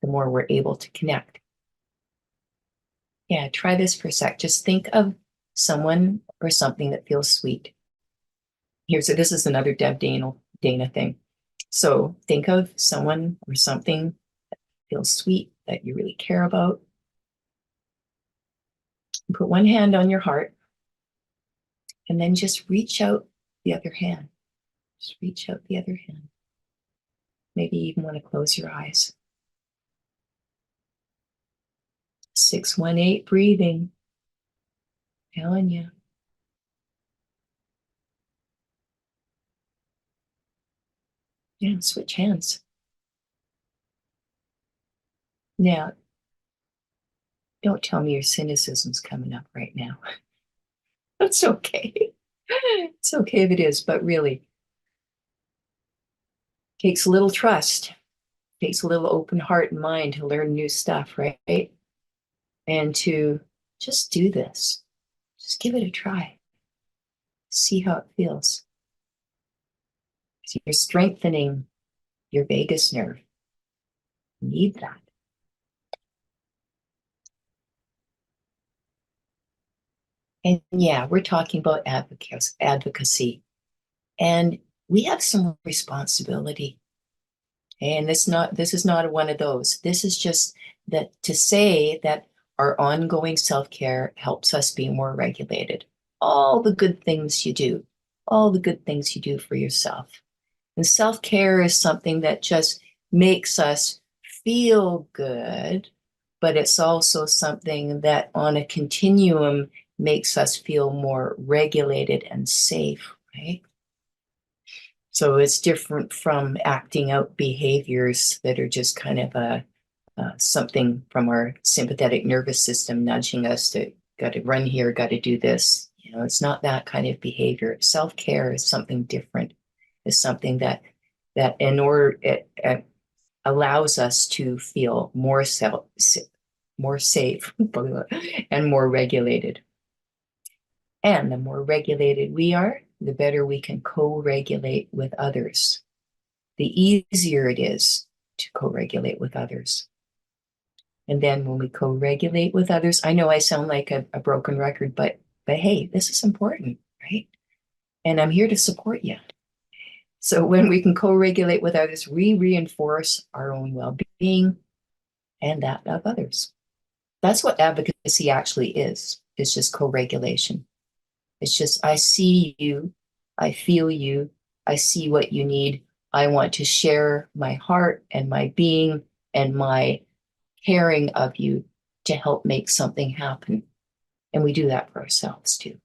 Speaker 2: the more we're able to connect. Yeah, try this for a sec. Just think of someone or something that feels sweet. This is another Dana thing. So think of someone or something that feels sweet that you really care about. Put one hand on your heart and then just reach out the other hand. Just reach out the other hand. Maybe you even want to close your eyes. 618 breathing. Telling you. Yeah, switch hands. Now, don't tell me your cynicism's coming up right now. That's okay. It's okay if it is, but really, takes a little trust, takes a little open heart and mind to learn new stuff, right? And to just do this. Just give it a try. See how it feels. So you're strengthening your vagus nerve. You need that. And yeah, we're talking about advocacy. And we have some responsibility. And this is not one of those. This is just that to say that our ongoing self-care helps us be more regulated. All the good things you do, all the good things you do for yourself. And self-care is something that just makes us feel good, but it's also something that on a continuum makes us feel more regulated and safe, right? So it's different from acting out behaviors that are just kind of something from our sympathetic nervous system nudging us to got to run here, got to do this. You know, it's not that kind of behavior. Self-care is something different. It's something that in order it allows us to feel more more safe and more regulated. And the more regulated we are, the better we can co-regulate with others. The easier it is to co-regulate with others. And then when we co-regulate with others, I know I sound like a broken record, but hey, this is important, right? And I'm here to support you. So when we can co-regulate with others, we reinforce our own well-being and that of others. That's what advocacy actually is. It's just co-regulation. It's just, I see you, I feel you, I see what you need. I want to share my heart and my being and my caring of you to help make something happen. And we do that for ourselves too.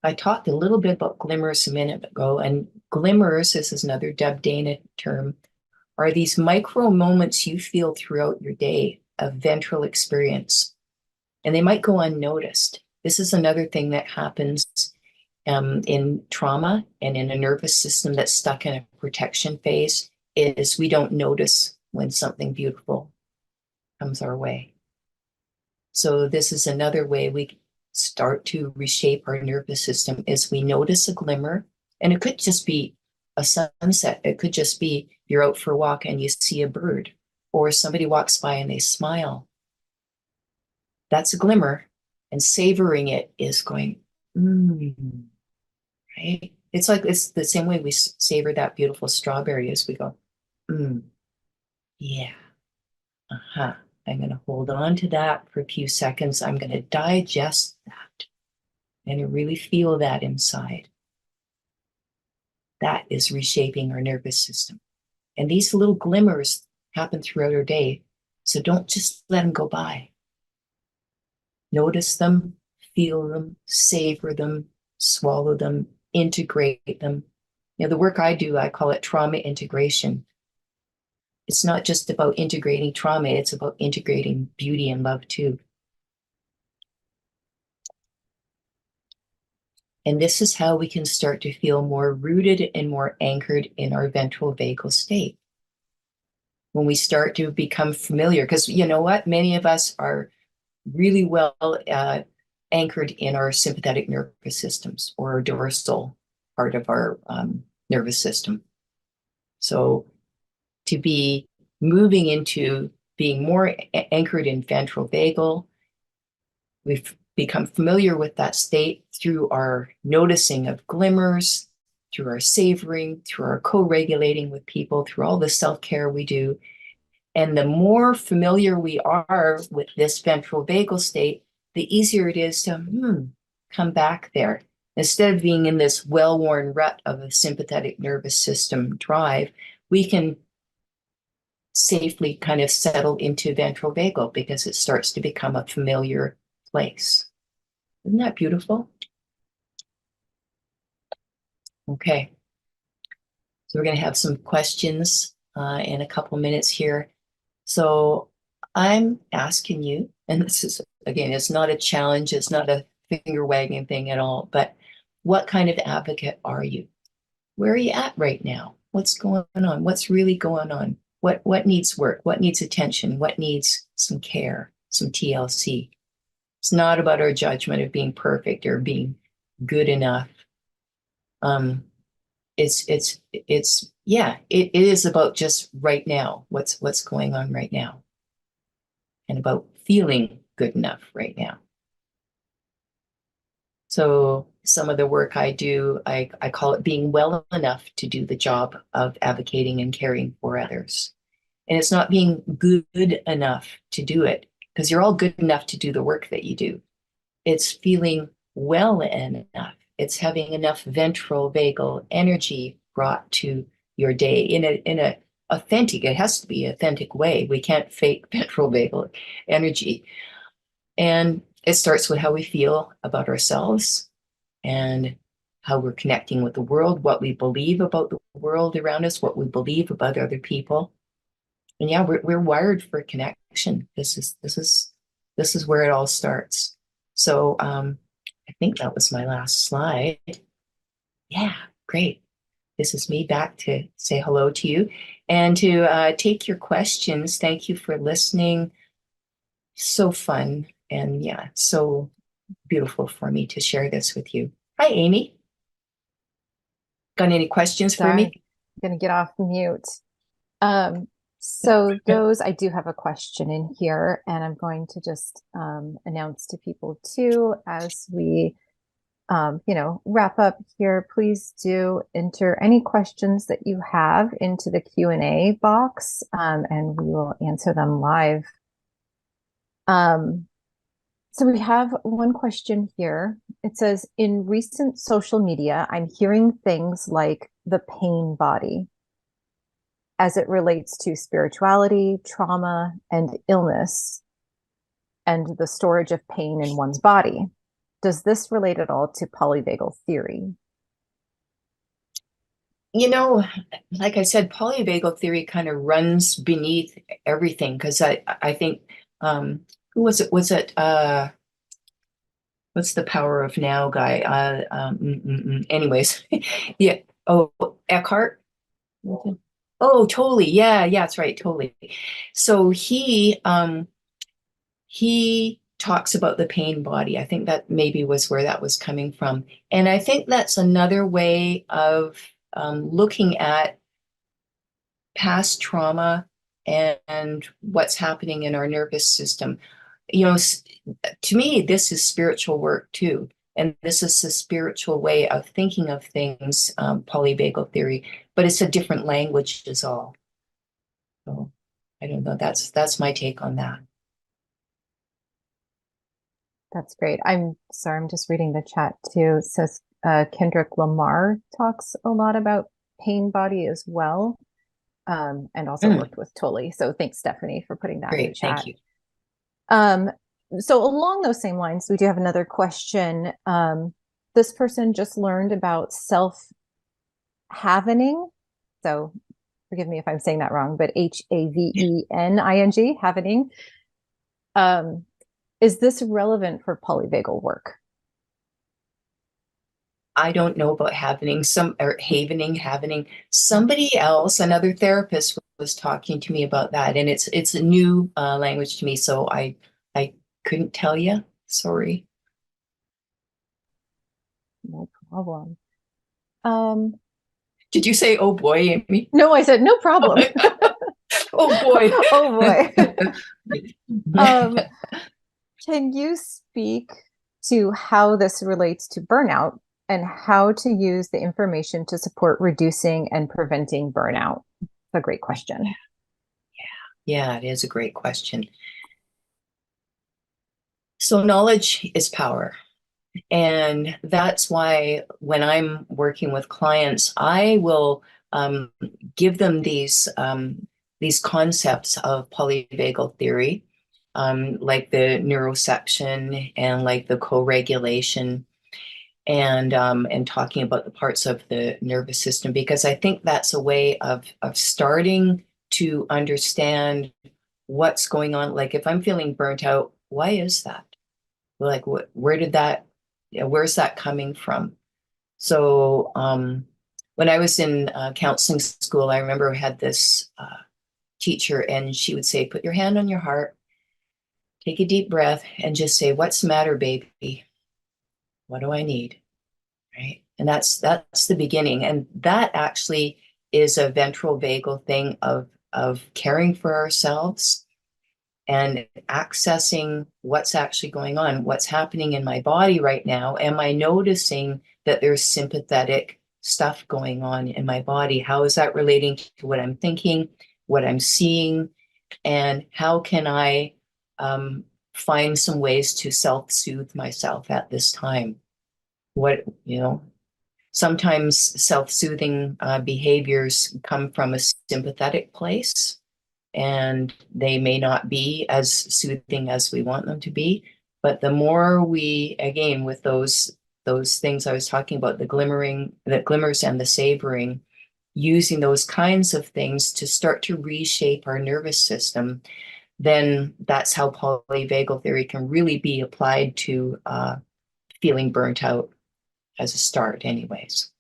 Speaker 2: I talked a little bit about glimmers a minute ago, and glimmers, this is another Deb Dana term, are these micro moments you feel throughout your day of ventral experience. And they might go unnoticed. This is another thing that happens in trauma and in a nervous system that's stuck in a protection phase is we don't notice when something beautiful comes our way. So this is another way we start to reshape our nervous system is we notice a glimmer, and it could just be a sunset. It could just be you're out for a walk and you see a bird, or somebody walks by and they smile. That's a glimmer, and savoring it is going, right? It's the same way we savor that beautiful strawberry as we go, yeah, I'm going to hold on to that for a few seconds. I'm going to digest that and really feel that inside. That is reshaping our nervous system. And these little glimmers happen throughout our day. So don't just let them go by. Notice them, feel them, savor them, swallow them, integrate them. You know, the work I do, I call it trauma integration. it's not just about integrating trauma, it's about integrating beauty and love too. And this is how we can start to feel more rooted and more anchored in our ventral vagal state. When we start to become familiar, because you know what? Many of us are really well anchored in our sympathetic nervous systems or our dorsal part of our nervous system. So to be moving into being more anchored in ventral vagal, we've become familiar with that state through our noticing of glimmers, through our savoring, through our co-regulating with people, through all the self-care we do. And the more familiar we are with this ventral vagal state, the easier it is to come back there. Instead of being in this well-worn rut of a sympathetic nervous system drive, we can safely kind of settle into ventral vagal because it starts to become a familiar place. Isn't that beautiful? Okay. So we're going to have some questions in a couple minutes here. So I'm asking you, and this is, again, it's not a challenge, it's not a finger wagging thing at all, but what kind of advocate are you? Where are you at right now? What's going on? What's really going on? What needs work? What needs attention? What needs some care, some TLC? It's not about our judgment of being perfect or being good enough. It is about just right now, what's going on right now, and about feeling good enough right now. So some of the work I do, I call it being well enough to do the job of advocating and caring for others. And it's not being good enough to do it, because you're all good enough to do the work that you do. It's feeling well enough. It's having enough ventral vagal energy brought to your day in a authentic, it has to be authentic way. We can't fake ventral vagal energy. And it starts with how we feel about ourselves and how we're connecting with the world, what we believe about the world around us, what we believe about other people. And yeah, we're wired for connection. This is where it all starts. So I think that was my last slide. Yeah, great. This is me back to say hello to you and to take your questions. Thank you for listening. So fun. And yeah, so beautiful for me to share this with you. Hi, Amy. Got any questions for me?
Speaker 1: I'm going to get off mute. So those, I do have a question in here, and I'm going to just announce to people too, as we wrap up here. Please do enter any questions that you have into the Q&A box, and we will answer them live. So we have one question here. It says, in recent social media, I'm hearing things like the pain body as it relates to spirituality, trauma, and illness, and the storage of pain in one's body. Does this relate at all to polyvagal theory?
Speaker 2: You know, like I said, polyvagal theory kind of runs beneath everything, because I think, who was it? Was it, what's the Power of Now guy? Anyways, yeah. Oh, Eckhart. Oh, totally. Yeah, that's right. Totally. So he talks about the pain body. I think that maybe was where that was coming from. And I think that's another way of looking at past trauma and what's happening in our nervous system. You know, to me, this is spiritual work too. And this is a spiritual way of thinking of things, polyvagal theory, but it's a different language is all. So I don't know. That's my take on that.
Speaker 1: That's great. I'm sorry, I'm just reading the chat too. It says Kendrick Lamar talks a lot about pain body as well, and also worked with Tully. So thanks, Stephanie, for putting that in the chat.
Speaker 2: Thank you.
Speaker 1: So along those same lines, we do have another question. This person just learned about self-havening. So forgive me if I'm saying that wrong, but Havening, happening. Is this relevant for polyvagal work?
Speaker 2: I don't know about happening. Somebody else, another therapist, was talking to me about that, and it's a new language to me, so I couldn't tell you. Sorry.
Speaker 1: No problem.
Speaker 2: Did you say, oh boy, Amy?
Speaker 1: No, I said no problem.
Speaker 2: Oh boy.
Speaker 1: Oh boy. Can you speak to how this relates to burnout and how to use the information to support reducing and preventing burnout? It's a great question.
Speaker 2: Yeah, it is a great question. So knowledge is power. And that's why when I'm working with clients, I will give them these concepts of polyvagal theory, like the neuroception and like the co-regulation, and talking about the parts of the nervous system, because I think that's a way of starting to understand what's going on. Like if I'm feeling burnt out, why is that? Like where did that, where's that coming from? So when I was in counseling school, I remember I had this teacher, and she would say, put your hand on your heart, take a deep breath, and just say, what's the matter, baby? What do I need? Right? And that's the beginning. And that actually is a ventral vagal thing of caring for ourselves and accessing what's actually going on, what's happening in my body right now. Am I noticing that there's sympathetic stuff going on in my body? How is that relating to what I'm thinking, what I'm seeing, and how can I find some ways to self-soothe myself at this time? What, sometimes self-soothing behaviors come from a sympathetic place, and they may not be as soothing as we want them to be. But the more we, again, with those things I was talking about, the glimmers and the savoring, using those kinds of things to start to reshape our nervous system, then that's how polyvagal theory can really be applied to feeling burnt out as a start, anyways.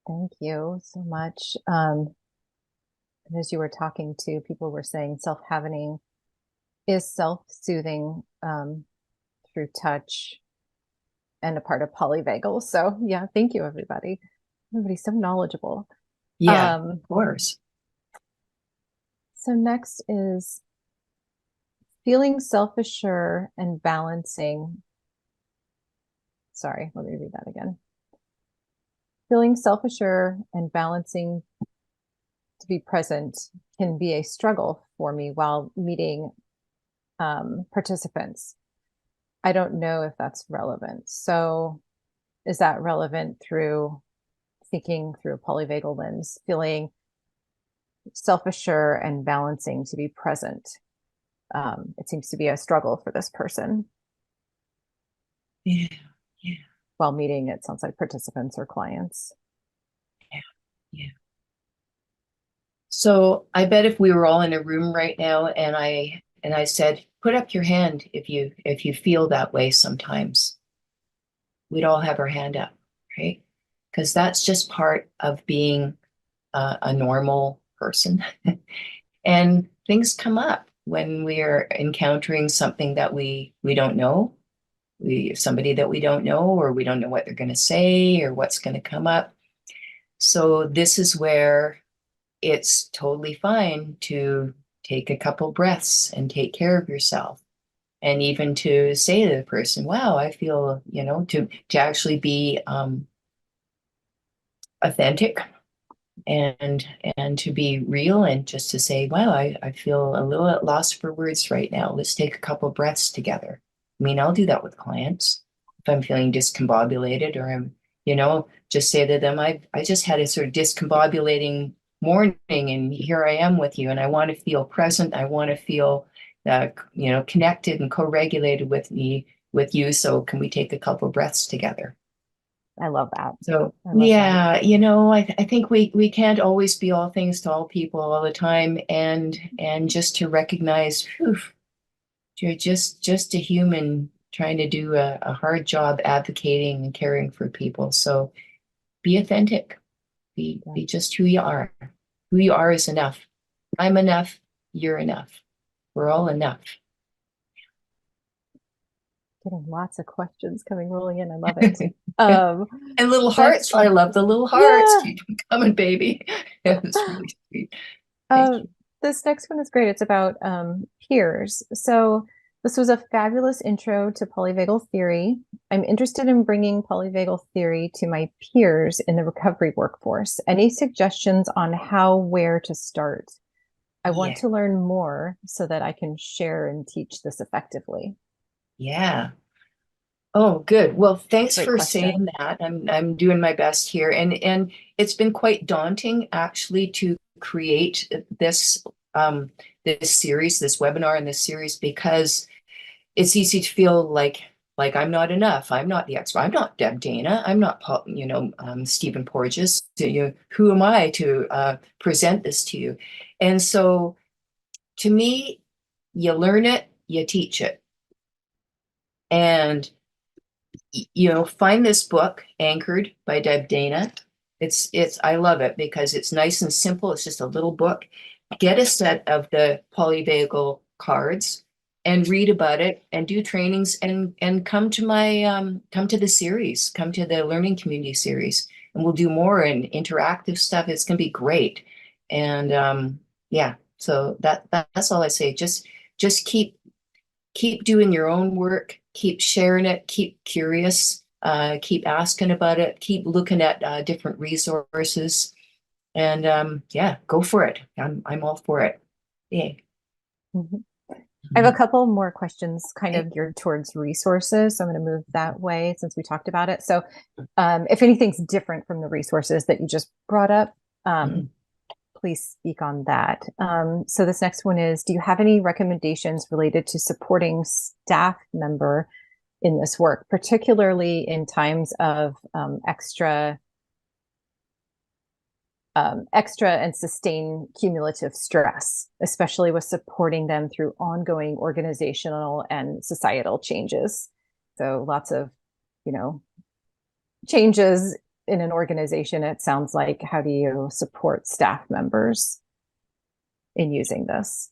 Speaker 1: Thank you so much. As you were talking to, people were saying self-havening is self-soothing through touch and a part of polyvagal. So yeah, thank you, everybody. Everybody's so knowledgeable.
Speaker 2: Yeah, of course.
Speaker 1: So next is feeling self-assured and balancing. Sorry, let me read that again. Feeling self-assured and balancing to be present can be a struggle for me while meeting participants. I don't know if that's relevant. So is that relevant through thinking through a polyvagal lens, feeling self-assured and balancing to be present? It seems to be a struggle for this person.
Speaker 2: Yeah, yeah.
Speaker 1: While meeting, it sounds like participants or clients.
Speaker 2: Yeah, yeah. So I bet if we were all in a room right now and I said, put up your hand if you feel that way sometimes, we'd all have our hand up, right? Because that's just part of being a normal person. And things come up when we're encountering something that we don't know, somebody that we don't know, or we don't know what they're going to say or what's going to come up. So this is where it's totally fine to take a couple breaths and take care of yourself. And even to say to the person, wow, I feel, to actually be authentic and to be real, and just to say, wow, I feel a little at loss for words right now. Let's take a couple breaths together. I mean, I'll do that with clients. If I'm feeling discombobulated, or I'm, just say to them, I just had a sort of discombobulating morning, and here I am with you, and I want to feel present. I want to feel, connected and co-regulated with you. So can we take a couple breaths together?
Speaker 1: I love that.
Speaker 2: So
Speaker 1: I love that.
Speaker 2: yeah, I think we can't always be all things to all people all the time, and just to recognize, whew, you're just a human trying to do a hard job advocating and caring for people. So be authentic.
Speaker 1: Yeah.
Speaker 2: Be just who you are. Who you are is enough. I'm enough. You're enough. We're all enough.
Speaker 1: Getting lots of questions coming rolling in. I love it. Um,
Speaker 2: And little
Speaker 1: next,
Speaker 2: hearts. I love the little hearts.
Speaker 1: yeah.
Speaker 2: Keep them coming, baby. It's really sweet. Thank
Speaker 1: Um,
Speaker 2: you.
Speaker 1: this next one is great. It's about peers. So this was a fabulous intro to polyvagal theory. I'm interested in bringing polyvagal theory to my peers in the recovery workforce. Any suggestions on how, where to start? I want
Speaker 2: Yeah.
Speaker 1: to learn more so that I can share and teach this effectively.
Speaker 2: Yeah. Oh, good. Well, thanks
Speaker 1: Great
Speaker 2: for
Speaker 1: question.
Speaker 2: saying that. I'm doing my best here. And it's been quite daunting actually to create this this series, this webinar and this series, because it's easy to feel like I'm not enough. I'm not the expert. I'm not Deb Dana. I'm not Paul, Stephen Porges. Who am I to present this to you? And so to me, you learn it, you teach it. And find this book, Anchored by Deb Dana. It's I love it because it's nice and simple. It's just a little book. Get a set of the polyvagal cards and read about it and do trainings and come to the series, come to the learning community series, and we'll do more and interactive stuff. It's gonna be great. And yeah, so that's all I say. Just keep doing your own work, keep sharing it, keep curious, keep asking about it, keep looking at different resources, and yeah, go for it. I'm all for it. Yeah.
Speaker 1: Mhm. I have a
Speaker 2: Mhm.
Speaker 1: couple more questions kind
Speaker 2: Okay.
Speaker 1: of geared towards resources. So I'm going to move that way since we talked about it. So if anything's different from the resources that you just brought up, um,
Speaker 2: Mhm.
Speaker 1: please speak on that. So this next one is, do you have any recommendations related to supporting staff member in this work, particularly in times of extra and sustained cumulative stress, especially with supporting them through ongoing organizational and societal changes? So lots of, you know, changes in an organization. It sounds like, how do you support staff members in using this?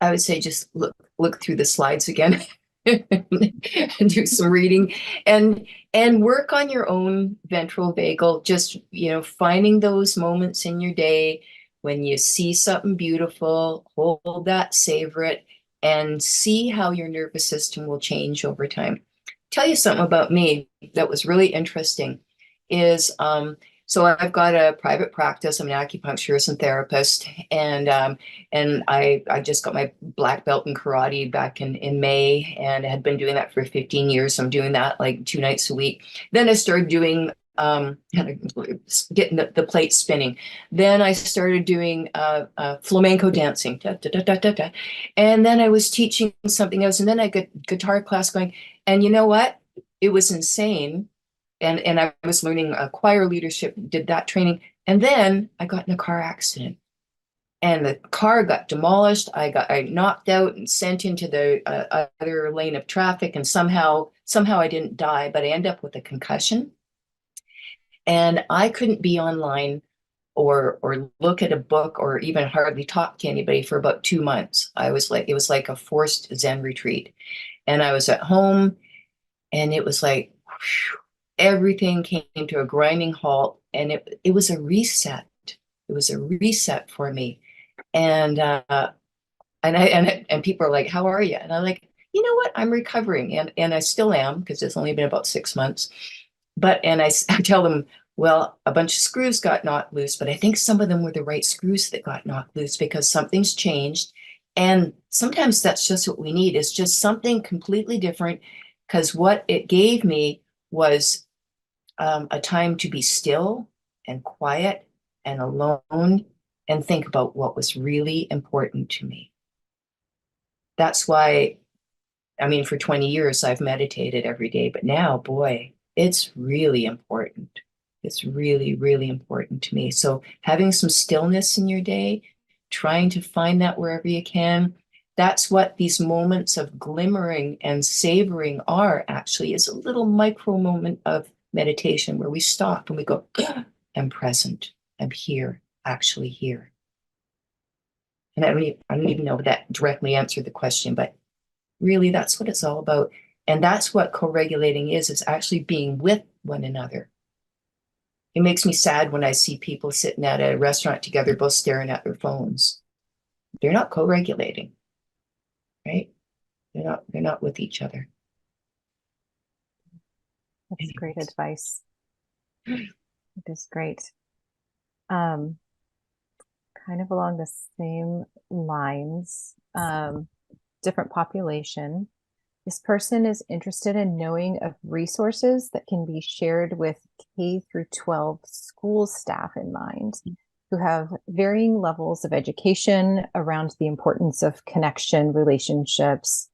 Speaker 2: I would say just look through the slides again and do some reading and work on your own ventral vagal. Just, finding those moments in your day when you see something beautiful, hold that, savor it, and see how your nervous system will change over time. Tell you something about me that was really interesting is so I've got a private practice. I'm an acupuncturist and therapist, and I just got my black belt in karate back in May, and I had been doing that for 15 years. So I'm doing that like 2 nights a week. Then I started doing getting the plate spinning. Then I started doing flamenco dancing, da, da, da, da, da, da. And then I was teaching something else, and then I got guitar class going. And you know what? It was insane. And I was learning choir leadership, did that training, and then I got in a car accident and the car got demolished. I knocked out and sent into the other lane of traffic, and somehow I didn't die, but I ended up with a concussion. And I couldn't be online or look at a book or even hardly talk to anybody for about 2 months. It was like a forced Zen retreat. And I was at home, and it was like whew, everything came to a grinding halt, and it was a reset. It was a reset for me. And and people are like, "How are you?" And I'm like, "You know what? I'm recovering," and I still am because it's only been about 6 months. But I tell them, well, a bunch of screws got knocked loose, but I think some of them were the right screws that got knocked loose because something's changed. And sometimes that's just what we need, is just something completely different. Because what it gave me was a time to be still and quiet and alone and think about what was really important to me. That's why I mean, for 20 years, I've meditated every day, but now, boy, it's really important. It's really, really important to me. So having some stillness in your day, trying to find that wherever you can, that's what these moments of glimmering and savoring are actually, is a little micro moment of meditation where we stop and we go, I'm present. I'm here, actually here. And I don't even know if that directly answered the question, but really, that's what it's all about. And that's what co-regulating is actually being with one another. It makes me sad when I see people sitting at a restaurant together, both staring at their phones. They're not co-regulating, right? They're not with each other.
Speaker 1: That's great advice. It is great. Kind of along the same lines, different population. This person is interested in knowing of resources that can be shared with K through 12 school staff in mind, who have varying levels of education around the importance of connection, relationships,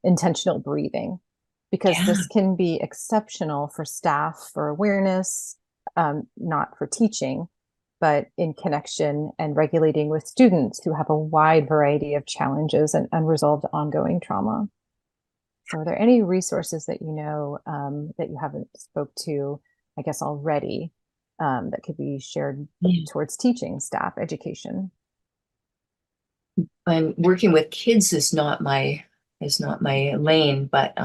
Speaker 1: intentional breathing, because this can be exceptional for staff for awareness, not for teaching, but in connection and regulating with students who have a wide variety of challenges and unresolved ongoing trauma. So are there any resources that you know that you haven't spoke to, I guess, already that could be shared towards teaching staff education?
Speaker 2: And working with kids is not my lane, but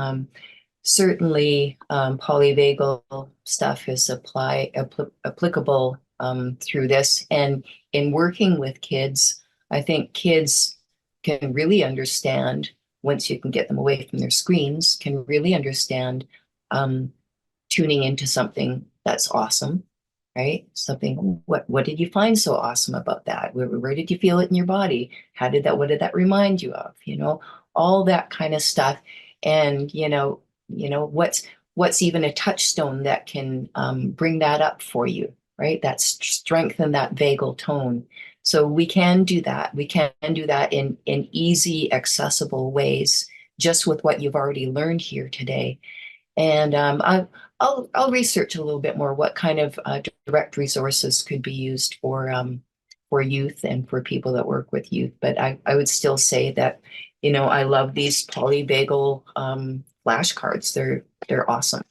Speaker 2: certainly polyvagal stuff is applicable through this. And in working with kids, I think kids can really understand, once you can get them away from their screens, can really understand tuning into something that's awesome, right? Something, what did you find so awesome about that? Where did you feel it in your body? What did that remind you of? All that kind of stuff. And, what's even a touchstone that can bring that up for you, right? That strengthen that vagal tone. So we can do that. We can do that in easy, accessible ways, just with what you've already learned here today. And I'll research a little bit more what kind of direct resources could be used for youth and for people that work with youth. But I would still say that, I love these polyvagal flashcards. They're awesome.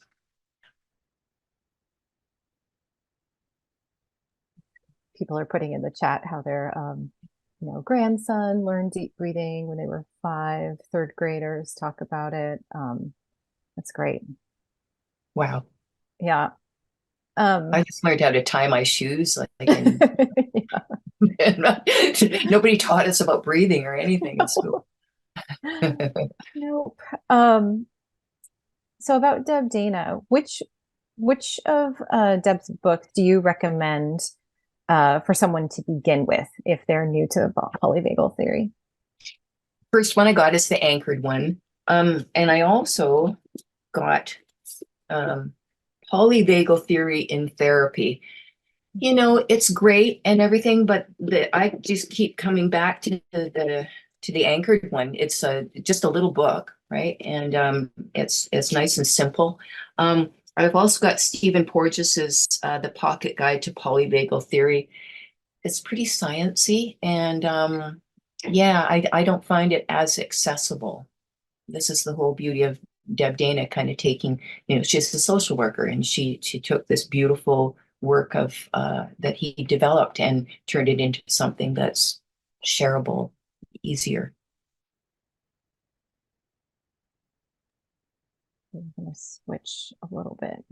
Speaker 1: People are putting in the chat how their grandson learned deep breathing when they were 5. Third graders talk about it. That's great.
Speaker 2: Wow.
Speaker 1: Yeah.
Speaker 2: I just learned how to tie my shoes, nobody taught us about breathing or anything in school.
Speaker 1: Nope. So about Deb Dana, which of Deb's books do you recommend for someone to begin with if they're new to polyvagal theory?
Speaker 2: First one I got is the anchored one. And I also got polyvagal theory in therapy. It's great and everything, but I just keep coming back to the anchored one. It's just a little book, right? And it's nice and simple. I've also got Stephen Porges's The Pocket Guide to Polyvagal Theory. It's pretty sciencey, and yeah, I don't find it as accessible. This is the whole beauty of Deb Dana kind of taking, she's a social worker, and she took this beautiful work of that he developed and turned it into something that's shareable, easier.
Speaker 1: I'm going to switch a little bit.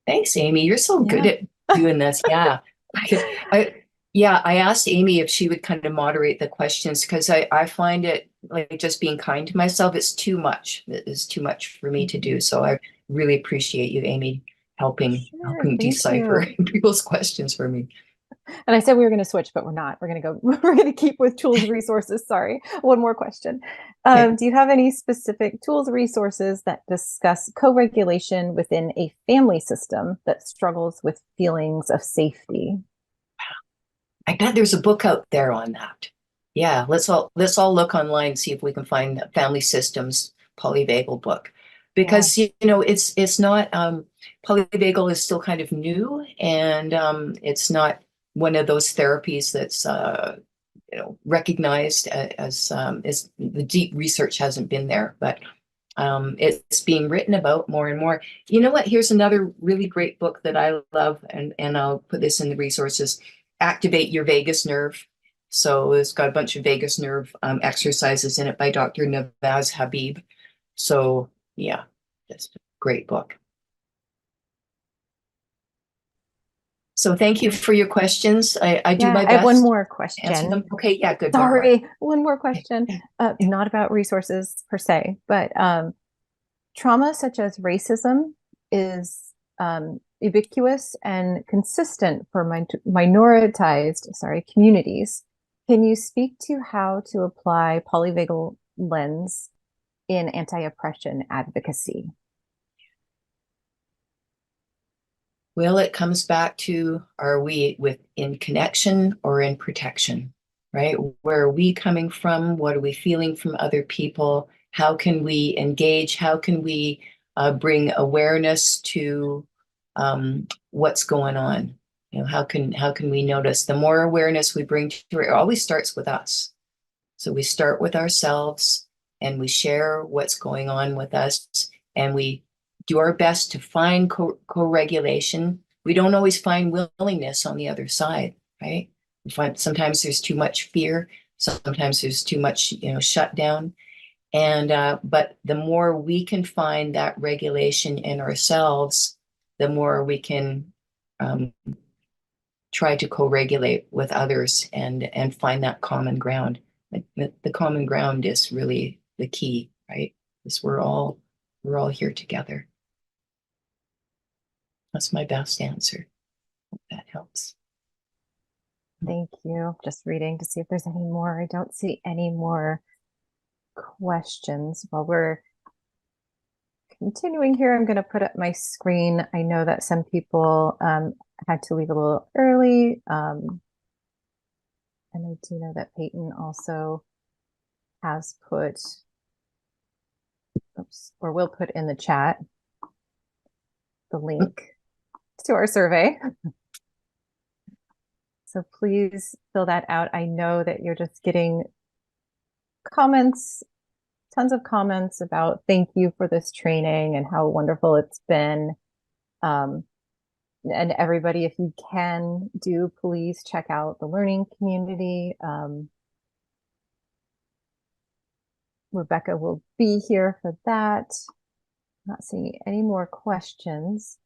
Speaker 2: Thanks, Amy. You're so good at doing this. Yeah. I asked Amy if she would kind of moderate the questions, because I find it like just being kind to myself. It's too much. It is too much for me to do. So I really appreciate you, Amy, helping decipher people's questions for me.
Speaker 1: And I said we were going to switch, but we're not. We're going to keep with tools, resources. Sorry. One more question. Do you have any specific tools, resources that discuss co-regulation within a family system that struggles with feelings of safety?
Speaker 2: I bet there's a book out there on that. Yeah, let's all look online, see if we can find the Family Systems Polyvagal book.
Speaker 1: Yeah.
Speaker 2: Because it's not polyvagal is still kind of new, and it's not one of those therapies that's recognized as the deep research hasn't been there, but it's being written about more and more. You know what? Here's another really great book that I love, and I'll put this in the resources. Activate Your Vagus Nerve. So it's got a bunch of vagus nerve exercises in it by Dr. Navaz Habib. So yeah, that's a great book. So thank you for your questions. I do
Speaker 1: Yeah,
Speaker 2: my
Speaker 1: I have one
Speaker 2: best
Speaker 1: more
Speaker 2: to answer
Speaker 1: question.
Speaker 2: them. Okay, yeah, good. One more.
Speaker 1: Sorry, one more
Speaker 2: Okay.
Speaker 1: question.
Speaker 2: Yeah, yeah.
Speaker 1: Not about resources per se, but trauma such as racism is ubiquitous and consistent for minoritized, communities. Can you speak to how to apply polyvagal lens in anti-oppression advocacy?
Speaker 2: Well, it comes back to, are we in connection or in protection, right? Where are we coming from? What are we feeling from other people? How can we engage? How can we bring awareness to what's going on? How can we notice? The more awareness we bring to it, it always starts with us. So we start with ourselves and we share what's going on with us, and we do our best to find co-regulation. We don't always find willingness on the other side, right? We find sometimes there's too much fear, sometimes there's too much, shutdown. And but the more we can find that regulation in ourselves, the more we can um, try to co-regulate with others and find that common ground. The common ground is really the key, right? Because we're all here together. That's my best answer. Hope that helps.
Speaker 1: Thank you. Just reading to see if there's any more. I don't see any more questions. While we're continuing here, I'm going to put up my screen. I know that some people had to leave a little early. And I do know that Peyton also has put, oops, or will put in the chat the link to our survey. So please fill that out. I know that you're just getting comments, tons of comments about thank you for this training and how wonderful it's been. And everybody, if you can do, please check out the learning community. Rebecca will be here for that. Not seeing any more questions.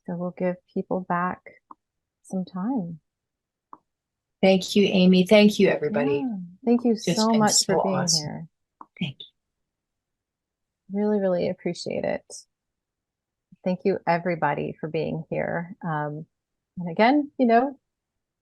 Speaker 1: So we'll give people back some time.
Speaker 2: Thank you, Amy. Thank you, everybody.
Speaker 1: Yeah. Thank you
Speaker 2: It's just
Speaker 1: so
Speaker 2: been
Speaker 1: much for
Speaker 2: so
Speaker 1: being
Speaker 2: awesome.
Speaker 1: here.
Speaker 2: Thank you.
Speaker 1: Really, really appreciate it. Thank you, everybody, for being here. And again,